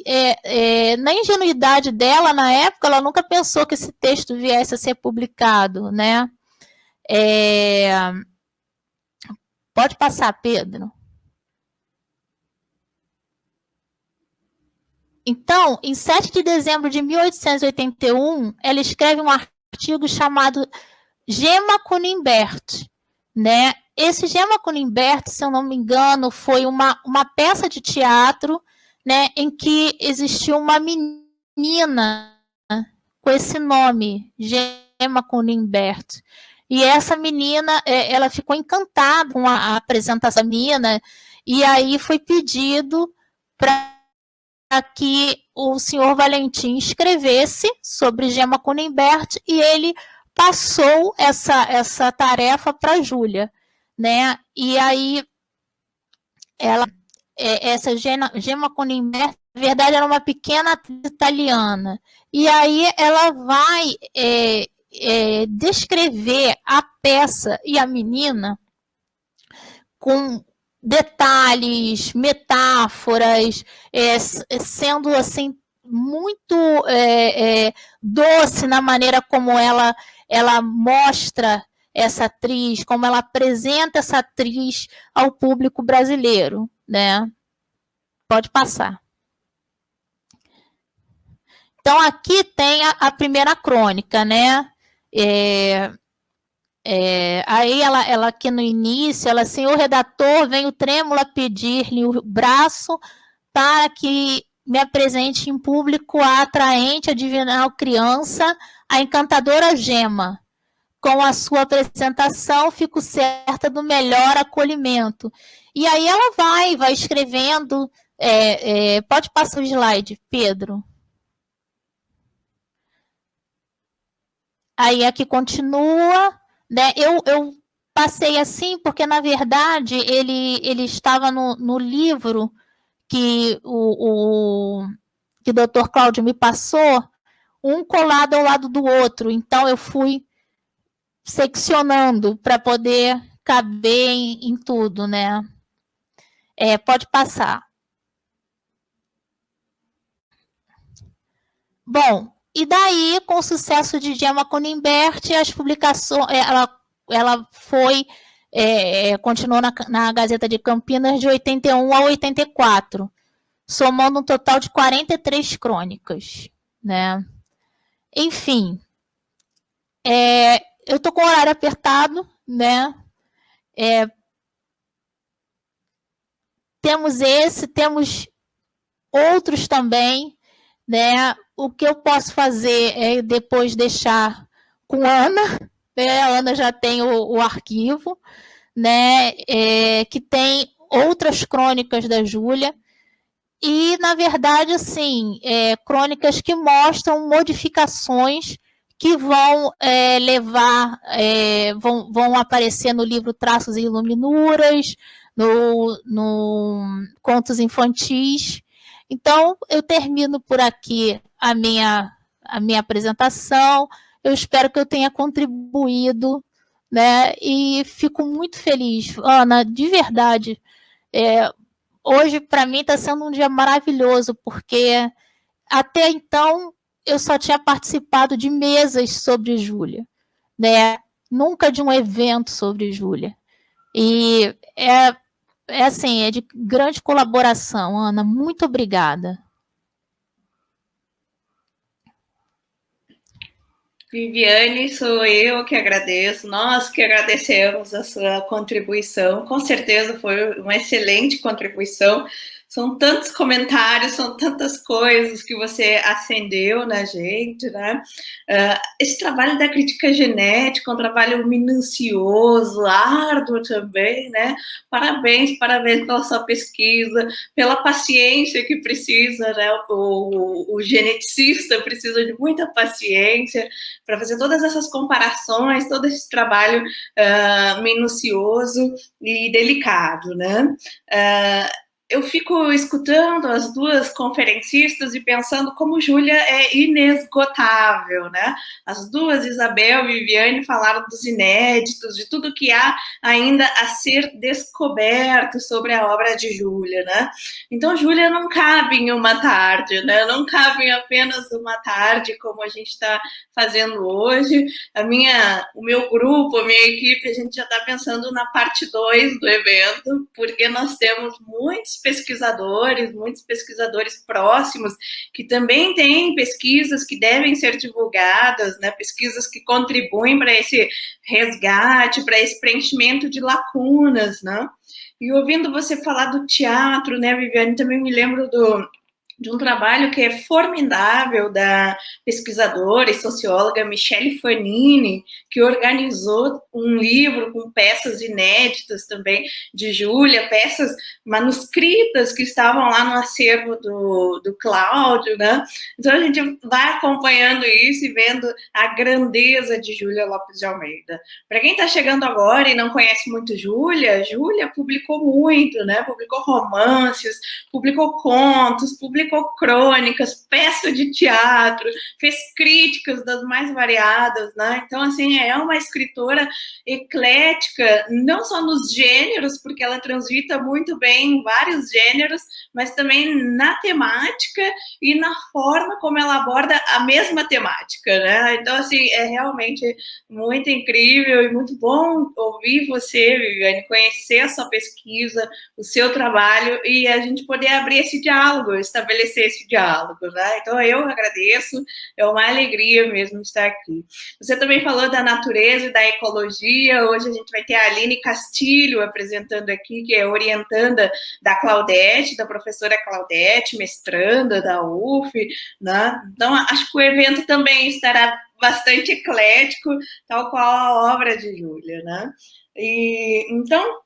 na ingenuidade dela, na época, ela nunca pensou que esse texto viesse a ser publicado, né? Pode passar, Pedro. Então, em 7 de dezembro de 1881, ela escreve um artigo chamado Gemma Kunibert, né? Esse Gemma Kunibert, se eu não me engano, foi uma peça de teatro, né, em que existiu uma menina com esse nome, Gemma Kunibert. E essa menina, ela ficou encantada com a apresentação da menina, e aí foi pedido para que o senhor Valentim escrevesse sobre Gemma Kunibert, e ele passou essa tarefa para a Júlia, né? E aí essa Gemma Kunibert, na verdade, era uma pequena atriz italiana, e aí ela vai descrever a peça e a menina com detalhes, metáforas, sendo assim muito doce na maneira como ela mostra essa atriz, como ela apresenta essa atriz ao público brasileiro, né? Pode passar. Então, aqui tem a primeira crônica, né? Aí ela aqui no início, ela, senhor redator, venho trêmula pedir-lhe o braço para que me apresente em público a atraente, a divinal criança, a encantadora Gemma. Com a sua apresentação, fico certa do melhor acolhimento. E aí ela vai escrevendo. Pode passar o slide, Pedro. Aí aqui continua, né? Eu passei assim porque, na verdade, ele estava no livro que que o Dr. Cláudio me passou, um colado ao lado do outro. Então, eu fui seccionando para poder caber em tudo, né? Pode passar. Bom, e daí, com o sucesso de Gemma Kunibert, as publicações, ela foi, continuou na Gazeta de Campinas de 81 a 84, somando um total de 43 crônicas, né? Enfim, eu estou com o horário apertado, né? Temos temos outros também, né? O que eu posso fazer é depois deixar com a Ana, né? A Ana já tem o arquivo, né? Que tem outras crônicas da Júlia, e, na verdade, assim, crônicas que mostram modificações que vão vão aparecer no livro Traços e Iluminuras, no Contos Infantis. Então, eu termino por aqui a minha apresentação. Eu espero que eu tenha contribuído, né? E fico muito feliz, Ana, de verdade. Hoje, para mim, está sendo um dia maravilhoso, porque até então eu só tinha participado de mesas sobre Júlia, né? Nunca de um evento sobre Júlia. E assim, é de grande colaboração, Ana. Muito obrigada. Viviane, sou eu que agradeço, nós que agradecemos a sua contribuição, com certeza foi uma excelente contribuição, são tantos comentários, são tantas coisas que você acendeu na gente, né? Esse trabalho da crítica genética é um trabalho minucioso, árduo também, né? Parabéns pela sua pesquisa, pela paciência que precisa, né? O geneticista precisa de muita paciência para fazer todas essas comparações, todo esse trabalho minucioso e delicado, né? Eu fico escutando as duas conferencistas e pensando como Júlia é inesgotável, né? As duas, Isabel e Viviane, falaram dos inéditos, de tudo que há ainda a ser descoberto sobre a obra de Júlia, né? Então, Júlia não cabe em uma tarde, né? Não cabe em apenas uma tarde, como a gente está fazendo hoje. O meu grupo, a minha equipe, a gente já está pensando na parte 2 do evento, porque nós temos muitos pesquisadores próximos que também têm pesquisas que devem ser divulgadas, né? Pesquisas que contribuem para esse resgate, para esse preenchimento de lacunas, né? E ouvindo você falar do teatro, né, Viviane, também me lembro de um trabalho que é formidável da pesquisadora e socióloga Michele Fanini, que organizou um livro com peças inéditas também de Júlia, peças manuscritas que estavam lá no acervo do Cláudio, né? Então a gente vai acompanhando isso e vendo a grandeza de Júlia Lopes de Almeida. Para quem está chegando agora e não conhece muito Júlia publicou muito, né? Publicou romances, publicou contos, publicou crônicas, peça de teatro, fez críticas das mais variadas, né? Então, assim, é uma escritora eclética, não só nos gêneros, porque ela transita muito bem em vários gêneros, mas também na temática e na forma como ela aborda a mesma temática, né? Então, assim, é realmente muito incrível e muito bom ouvir você, Viviane, conhecer a sua pesquisa, o seu trabalho e a gente poder abrir esse diálogo, estabelecer esse diálogo, né? Então, eu agradeço, é uma alegria mesmo estar aqui. Você também falou da natureza e da ecologia, hoje a gente vai ter a Aline Castilho apresentando aqui, que é orientanda da Claudete, da professora Claudete, mestranda da UF, né? Então, acho que o evento também estará bastante eclético, tal qual a obra de Júlia, né? Então,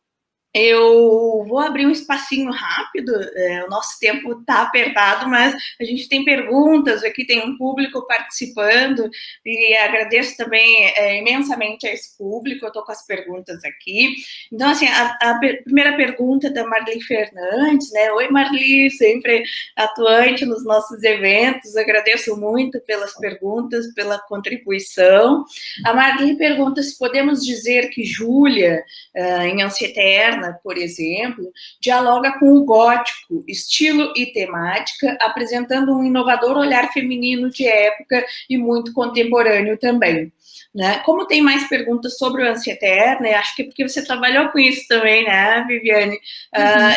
eu vou abrir um espacinho rápido, o nosso tempo está apertado, mas a gente tem perguntas, aqui tem um público participando, e agradeço também imensamente a esse público, eu estou com as perguntas aqui. Então, assim, a primeira pergunta é da Marli Fernandes, né? Oi, Marli, sempre atuante nos nossos eventos, agradeço muito pelas perguntas, pela contribuição. A Marli pergunta se podemos dizer que Júlia, em Ansiedade Eterna, por exemplo, dialoga com o gótico, estilo e temática, apresentando um inovador olhar feminino de época e muito contemporâneo também. Né? Como tem mais perguntas sobre o Ânsia Eterna, acho que é porque você trabalhou com isso também, né, Viviane?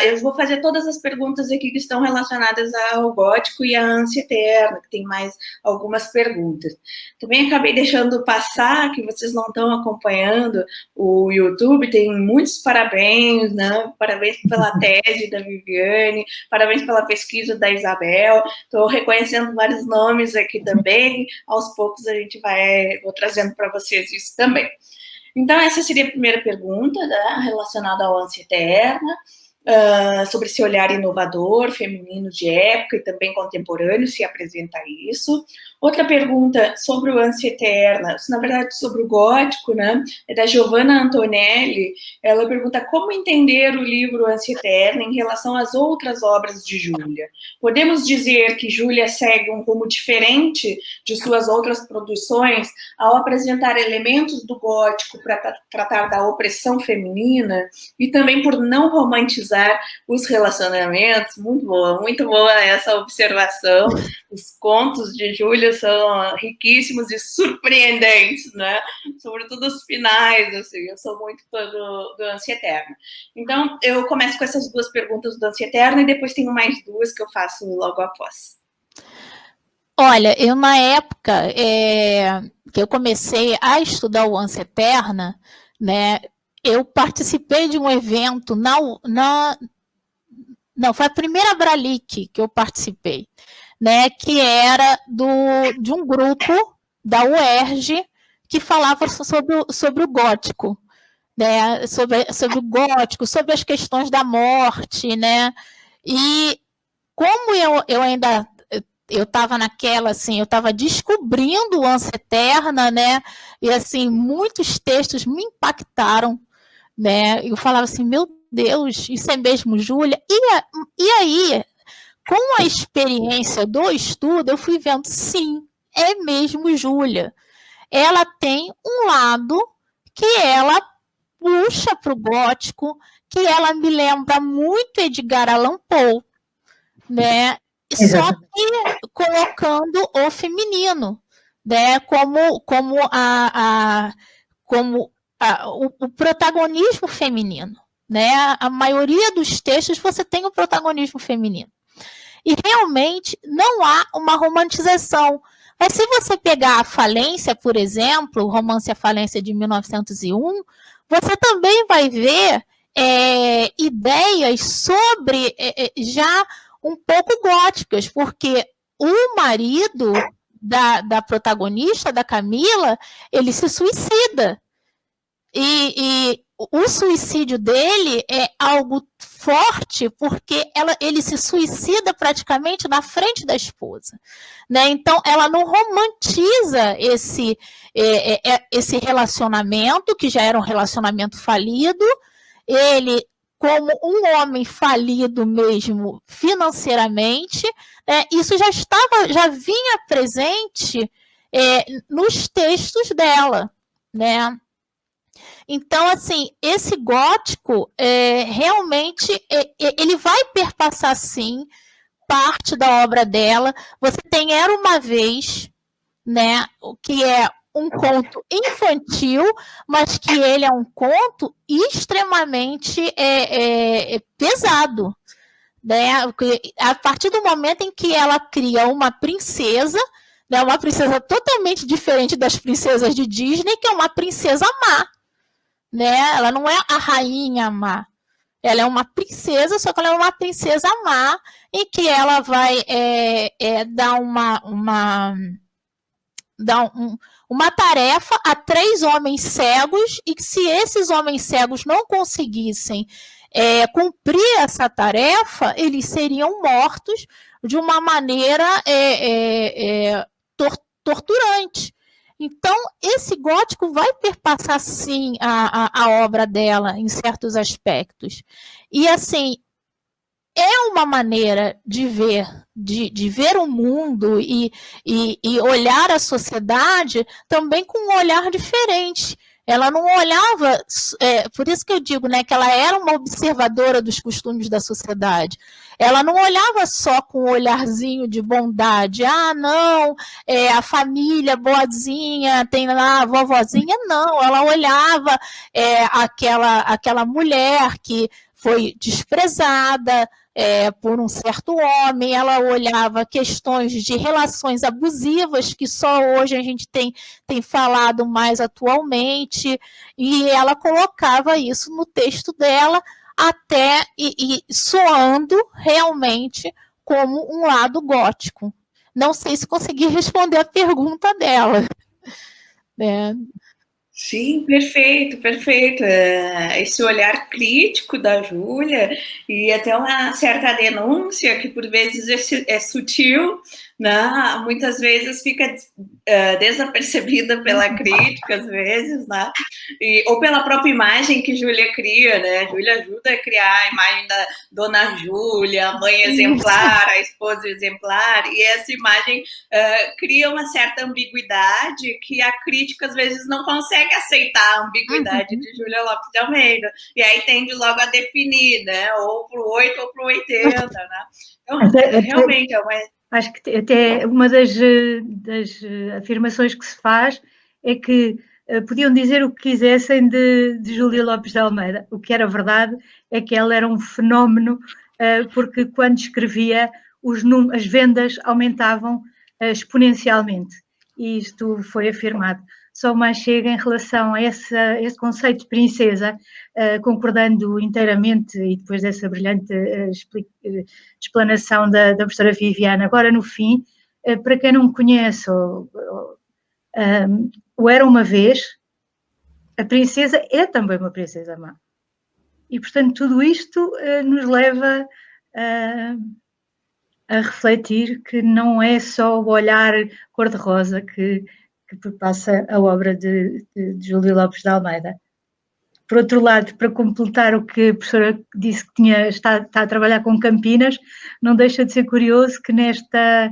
Eu vou fazer todas as perguntas aqui que estão relacionadas ao gótico e à Ânsia Eterna, que tem mais algumas perguntas. Também acabei deixando passar, que vocês não estão acompanhando o YouTube, tem muitos parabéns, né? Parabéns pela tese da Viviane, parabéns pela pesquisa da Isabel, estou reconhecendo vários nomes aqui também, aos poucos a gente vou trazendo para vocês isso também. Então, essa seria a primeira pergunta, né, relacionada ao Ânsia Eterna, sobre esse olhar inovador, feminino de época e também contemporâneo, se apresenta isso. Outra pergunta sobre o Ânsia Eterna, na verdade sobre o gótico, né, é da Giovanna Antonelli. Ela pergunta como entender o livro Ânsia Eterna em relação às outras obras de Júlia. Podemos dizer que Júlia segue um rumo diferente de suas outras produções ao apresentar elementos do gótico para tratar da opressão feminina e também por não romantizar os relacionamentos? Muito boa essa observação. Os contos de Júlia são riquíssimos e surpreendentes, né? Sobretudo os finais, assim, eu sou muito fã do Ânsia Eterna. Então, eu começo com essas duas perguntas do Ânsia Eterna e depois tenho mais duas que eu faço logo após. Olha, eu na época que eu comecei a estudar o Ânsia Eterna, né, eu participei de um evento não, foi a primeira Bralic que eu participei, né, que era de um grupo da UERJ que falava sobre o gótico, né, sobre o gótico, sobre as questões da morte, né, e como eu ainda eu estava naquela, assim, eu estava descobrindo o Ânsia Eterna, né, e assim, muitos textos me impactaram, né, eu falava assim, meu Deus, isso é mesmo, Júlia? E aí, com a experiência do estudo, eu fui vendo, sim, é mesmo, Júlia. Ela tem um lado que ela puxa para o gótico, que ela me lembra muito Edgar Allan Poe, né? Só que colocando o feminino, né? Como o protagonismo feminino, né? A maioria dos textos você tem o protagonismo feminino. E realmente não há uma romantização. Mas se você pegar a Falência, por exemplo, o romance A Falência de 1901, você também vai ver ideias sobre já um pouco góticas, porque o marido da protagonista, da Camila, ele se suicida. E o suicídio dele é algo forte, porque ele se suicida praticamente na frente da esposa, né? Então, ela não romantiza esse relacionamento, que já era um relacionamento falido, ele, como um homem falido mesmo financeiramente, isso já vinha presente nos textos dela, né? Então, assim, esse gótico, realmente, ele vai perpassar, sim, parte da obra dela. Você tem Era Uma Vez, né, que é um conto infantil, mas que ele é um conto extremamente pesado, né? A partir do momento em que ela cria uma princesa, né, uma princesa totalmente diferente das princesas de Disney, que é uma princesa má, né? Ela não é a rainha má, ela é uma princesa, só que ela é uma princesa má, em que ela vai dar uma tarefa a 3 homens cegos, e que se esses homens cegos não conseguissem cumprir essa tarefa, eles seriam mortos de uma maneira torturante. Então, esse gótico vai perpassar, sim, a obra dela em certos aspectos. E, assim, é uma maneira de ver o mundo e olhar a sociedade também com um olhar diferente. Ela não olhava, por isso que eu digo, né, que ela era uma observadora dos costumes da sociedade. Ela não olhava só com um olharzinho de bondade, não, a família boazinha, tem lá a vovozinha, não, ela olhava aquela mulher que foi desprezada por um certo homem, ela olhava questões de relações abusivas, que só hoje a gente tem falado mais atualmente, e ela colocava isso no texto dela, até soando realmente como um lado gótico. Não sei se consegui responder a pergunta dela. Sim, perfeito, perfeito. Esse olhar crítico da Júlia e até uma certa denúncia que por vezes é sutil, né? Muitas vezes fica desapercebida pela crítica, às vezes, né? Ou pela própria imagem que Júlia cria, né? Júlia ajuda a criar a imagem da Dona Júlia, a mãe exemplar, a esposa exemplar, e essa imagem cria uma certa ambiguidade que a crítica às vezes não consegue aceitar a ambiguidade de Júlia Lopes de Almeida, e aí tende logo a definir, né? Ou para o 8 ou para o 80, né? Então, realmente é uma... Acho que até uma das afirmações que se faz é que podiam dizer o que quisessem de Júlia Lopes de Almeida. O que era verdade é que ela era um fenómeno, porque quando escrevia as vendas aumentavam exponencialmente, e isto foi afirmado. Só mais chega em relação a esse conceito de princesa, concordando inteiramente, e depois dessa brilhante explanação da professora Viviane. Agora, no fim, para quem não me conhece, o Era Uma Vez, a princesa é também uma princesa má. E, portanto, tudo isto nos leva a refletir que não é só o olhar cor-de-rosa que perpassa a obra de Júlio Lopes de Almeida. Por outro lado, para completar o que a professora disse que está a trabalhar com Campinas, não deixa de ser curioso que nesta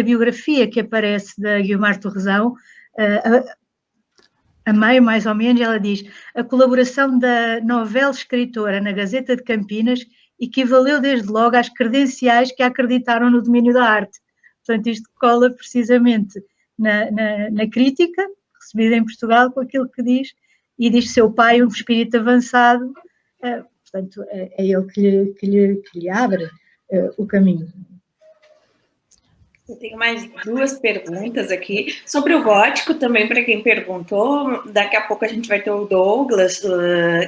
biografia que aparece da Guiomar Torresão, a meio, mais ou menos, ela diz: a colaboração da novela escritora na Gazeta de Campinas equivaleu desde logo às credenciais que a acreditaram no domínio da arte. Portanto, isto cola precisamente na crítica recebida em Portugal com aquilo que diz, e diz seu pai um espírito avançado, portanto, é ele que lhe abre o caminho. Eu tenho mais 2 perguntas aqui. Sobre o gótico, também, para quem perguntou, daqui a pouco a gente vai ter o Douglas,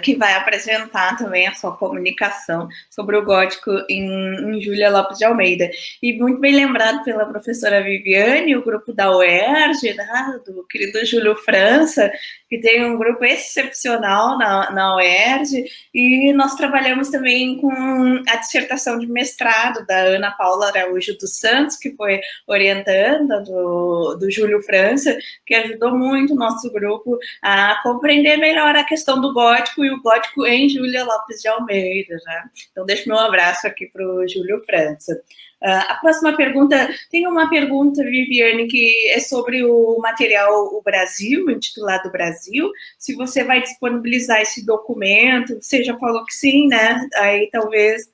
que vai apresentar também a sua comunicação sobre o gótico em Júlia Lopes de Almeida. E muito bem lembrado pela professora Viviane, o grupo da UERJ, né, do querido Júlio França, que tem um grupo excepcional na UERJ, e nós trabalhamos também com a dissertação de mestrado da Ana Paula Araújo dos Santos, que foi orientanda do Júlio França, que ajudou muito o nosso grupo a compreender melhor a questão do gótico e o gótico em Júlia Lopes de Almeida, né? Então, deixo meu abraço aqui para o Júlio França. A próxima pergunta, tem uma pergunta, Viviane, que é sobre o material O Brasil, intitulado Brasil, se você vai disponibilizar esse documento. Você já falou que sim, né? Aí talvez,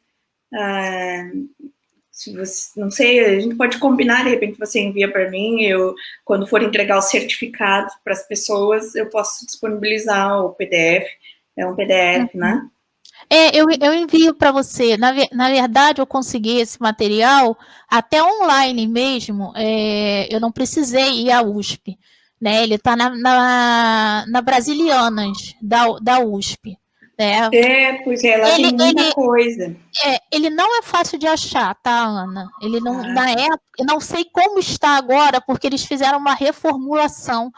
se você, não sei, a gente pode combinar, de repente você envia para mim, quando for entregar o certificado para as pessoas, eu posso disponibilizar o PDF, é um PDF, né? Eu envio para você. Na verdade, eu consegui esse material até online mesmo. Eu não precisei ir à USP, né? Ele está na Brasilianas, da USP. Né? Pois é, ela tem muita coisa. Ele não é fácil de achar, tá, Ana? Ele não, na época, eu não sei como está agora, porque eles fizeram uma reformulação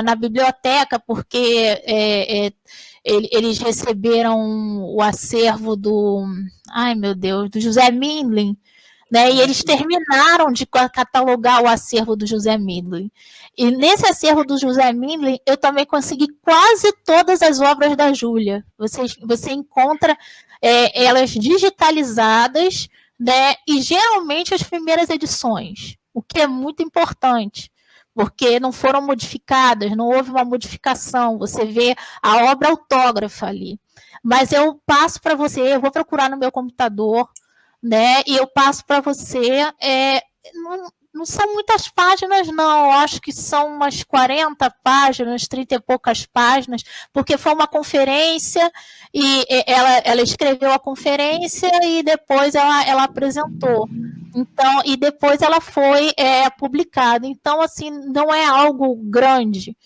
na biblioteca, porque eles receberam o acervo do José Mindlin, né? E eles terminaram de catalogar o acervo do José Mindlin. E nesse acervo do José Mindlin, eu também consegui quase todas as obras da Júlia. Você encontra elas digitalizadas, né? E geralmente as primeiras edições, o que é muito importante, porque não foram modificadas, não houve uma modificação, você vê a obra autógrafa ali. Mas eu passo para você, eu vou procurar no meu computador, né? E eu passo para você, não são muitas páginas, não, eu acho que são umas 40 páginas, 30 e poucas páginas, porque foi uma conferência, e ela escreveu a conferência e depois ela apresentou. Então, e depois ela foi publicada. Então, assim, não é algo grande,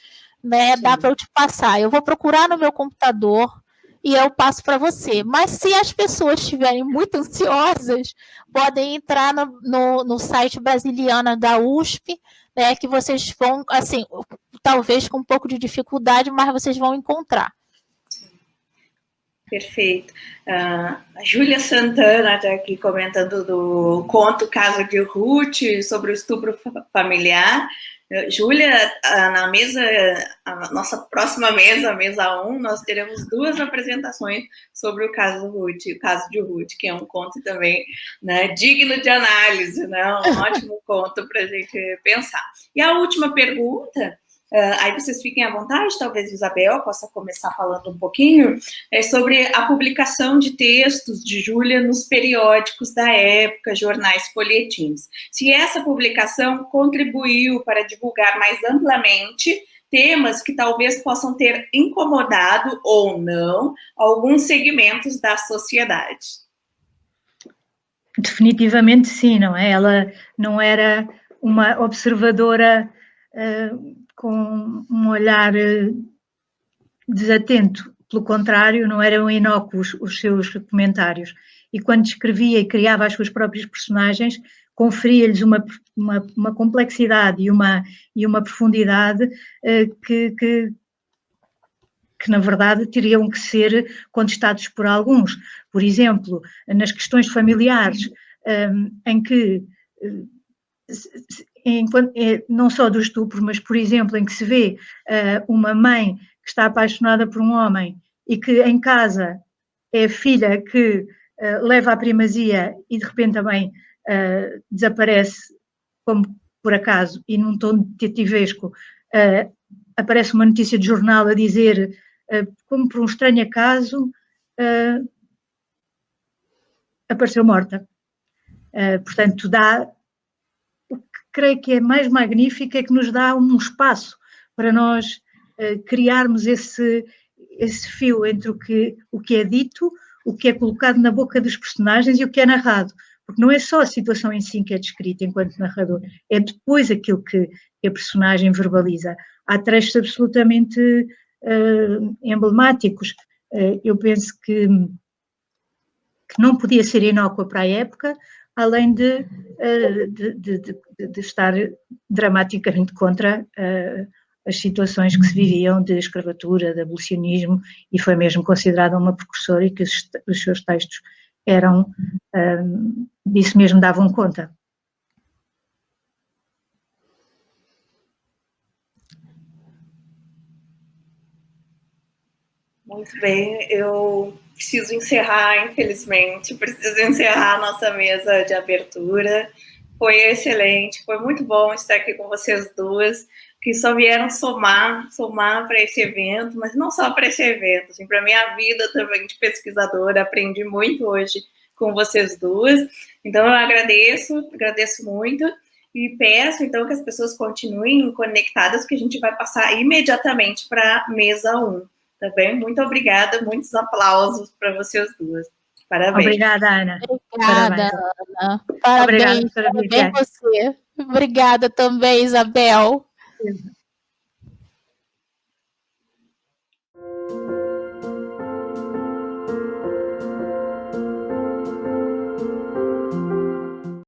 né? Sim. Dá para eu te passar. Eu vou procurar no meu computador e eu passo para você. Mas se as pessoas estiverem muito ansiosas, podem entrar no site Brasiliana da USP, né? Que vocês vão, assim, talvez com um pouco de dificuldade, mas vocês vão encontrar. Perfeito. A Júlia Santana está aqui comentando do conto Caso de Ruth, sobre o estupro familiar. Júlia, na mesa, a nossa próxima mesa, a mesa 1, nós teremos 2 apresentações sobre o caso de Ruth, que é um conto também, né, digno de análise, né, um ótimo conto para a gente pensar. E a última pergunta, aí vocês fiquem à vontade, talvez Isabel possa começar falando um pouquinho, sobre a publicação de textos de Júlia nos periódicos da época, jornais, folhetins. Se essa publicação contribuiu para divulgar mais amplamente temas que talvez possam ter incomodado ou não alguns segmentos da sociedade. Definitivamente sim, não é? Ela não era uma observadora com um olhar desatento. Pelo contrário, não eram inócuos os seus comentários. E quando escrevia e criava as suas próprias personagens, conferia-lhes uma complexidade e uma profundidade que, na verdade, teriam que ser contestados por alguns. Por exemplo, nas questões familiares, em que, não só do estupro, mas, por exemplo, em que se vê uma mãe que está apaixonada por um homem e que em casa é a filha que leva a primazia e de repente também desaparece, como por acaso, e num tom detetivesco, aparece uma notícia de jornal a dizer, como por um estranho acaso, apareceu morta. Portanto, o que creio que é mais magnífico é que nos dá um espaço para nós criarmos esse fio entre o que é dito, o que é colocado na boca dos personagens e o que é narrado. Porque não é só a situação em si que é descrita enquanto narrador, é depois aquilo que a personagem verbaliza. Há trechos absolutamente emblemáticos. Eu penso que não podia ser inócua para a época, além de estar dramaticamente contra as situações que se viviam de escravatura, de abolicionismo, e foi mesmo considerada uma precursora e que os seus textos eram, disso mesmo davam conta. Muito bem, eu preciso encerrar, infelizmente, preciso encerrar a nossa mesa de abertura. Foi excelente, foi muito bom estar aqui com vocês duas, que só vieram somar para esse evento, mas não só para esse evento, assim, para a minha vida também de pesquisadora, aprendi muito hoje com vocês duas. Então, eu agradeço muito, e peço, então, que as pessoas continuem conectadas, que a gente vai passar imediatamente para a mesa 1. Tá bem? Muito obrigada, muitos aplausos para vocês duas. Parabéns. Obrigada, Ana. Obrigada, Ana. Parabéns, parabéns você. Obrigada também, Isabel.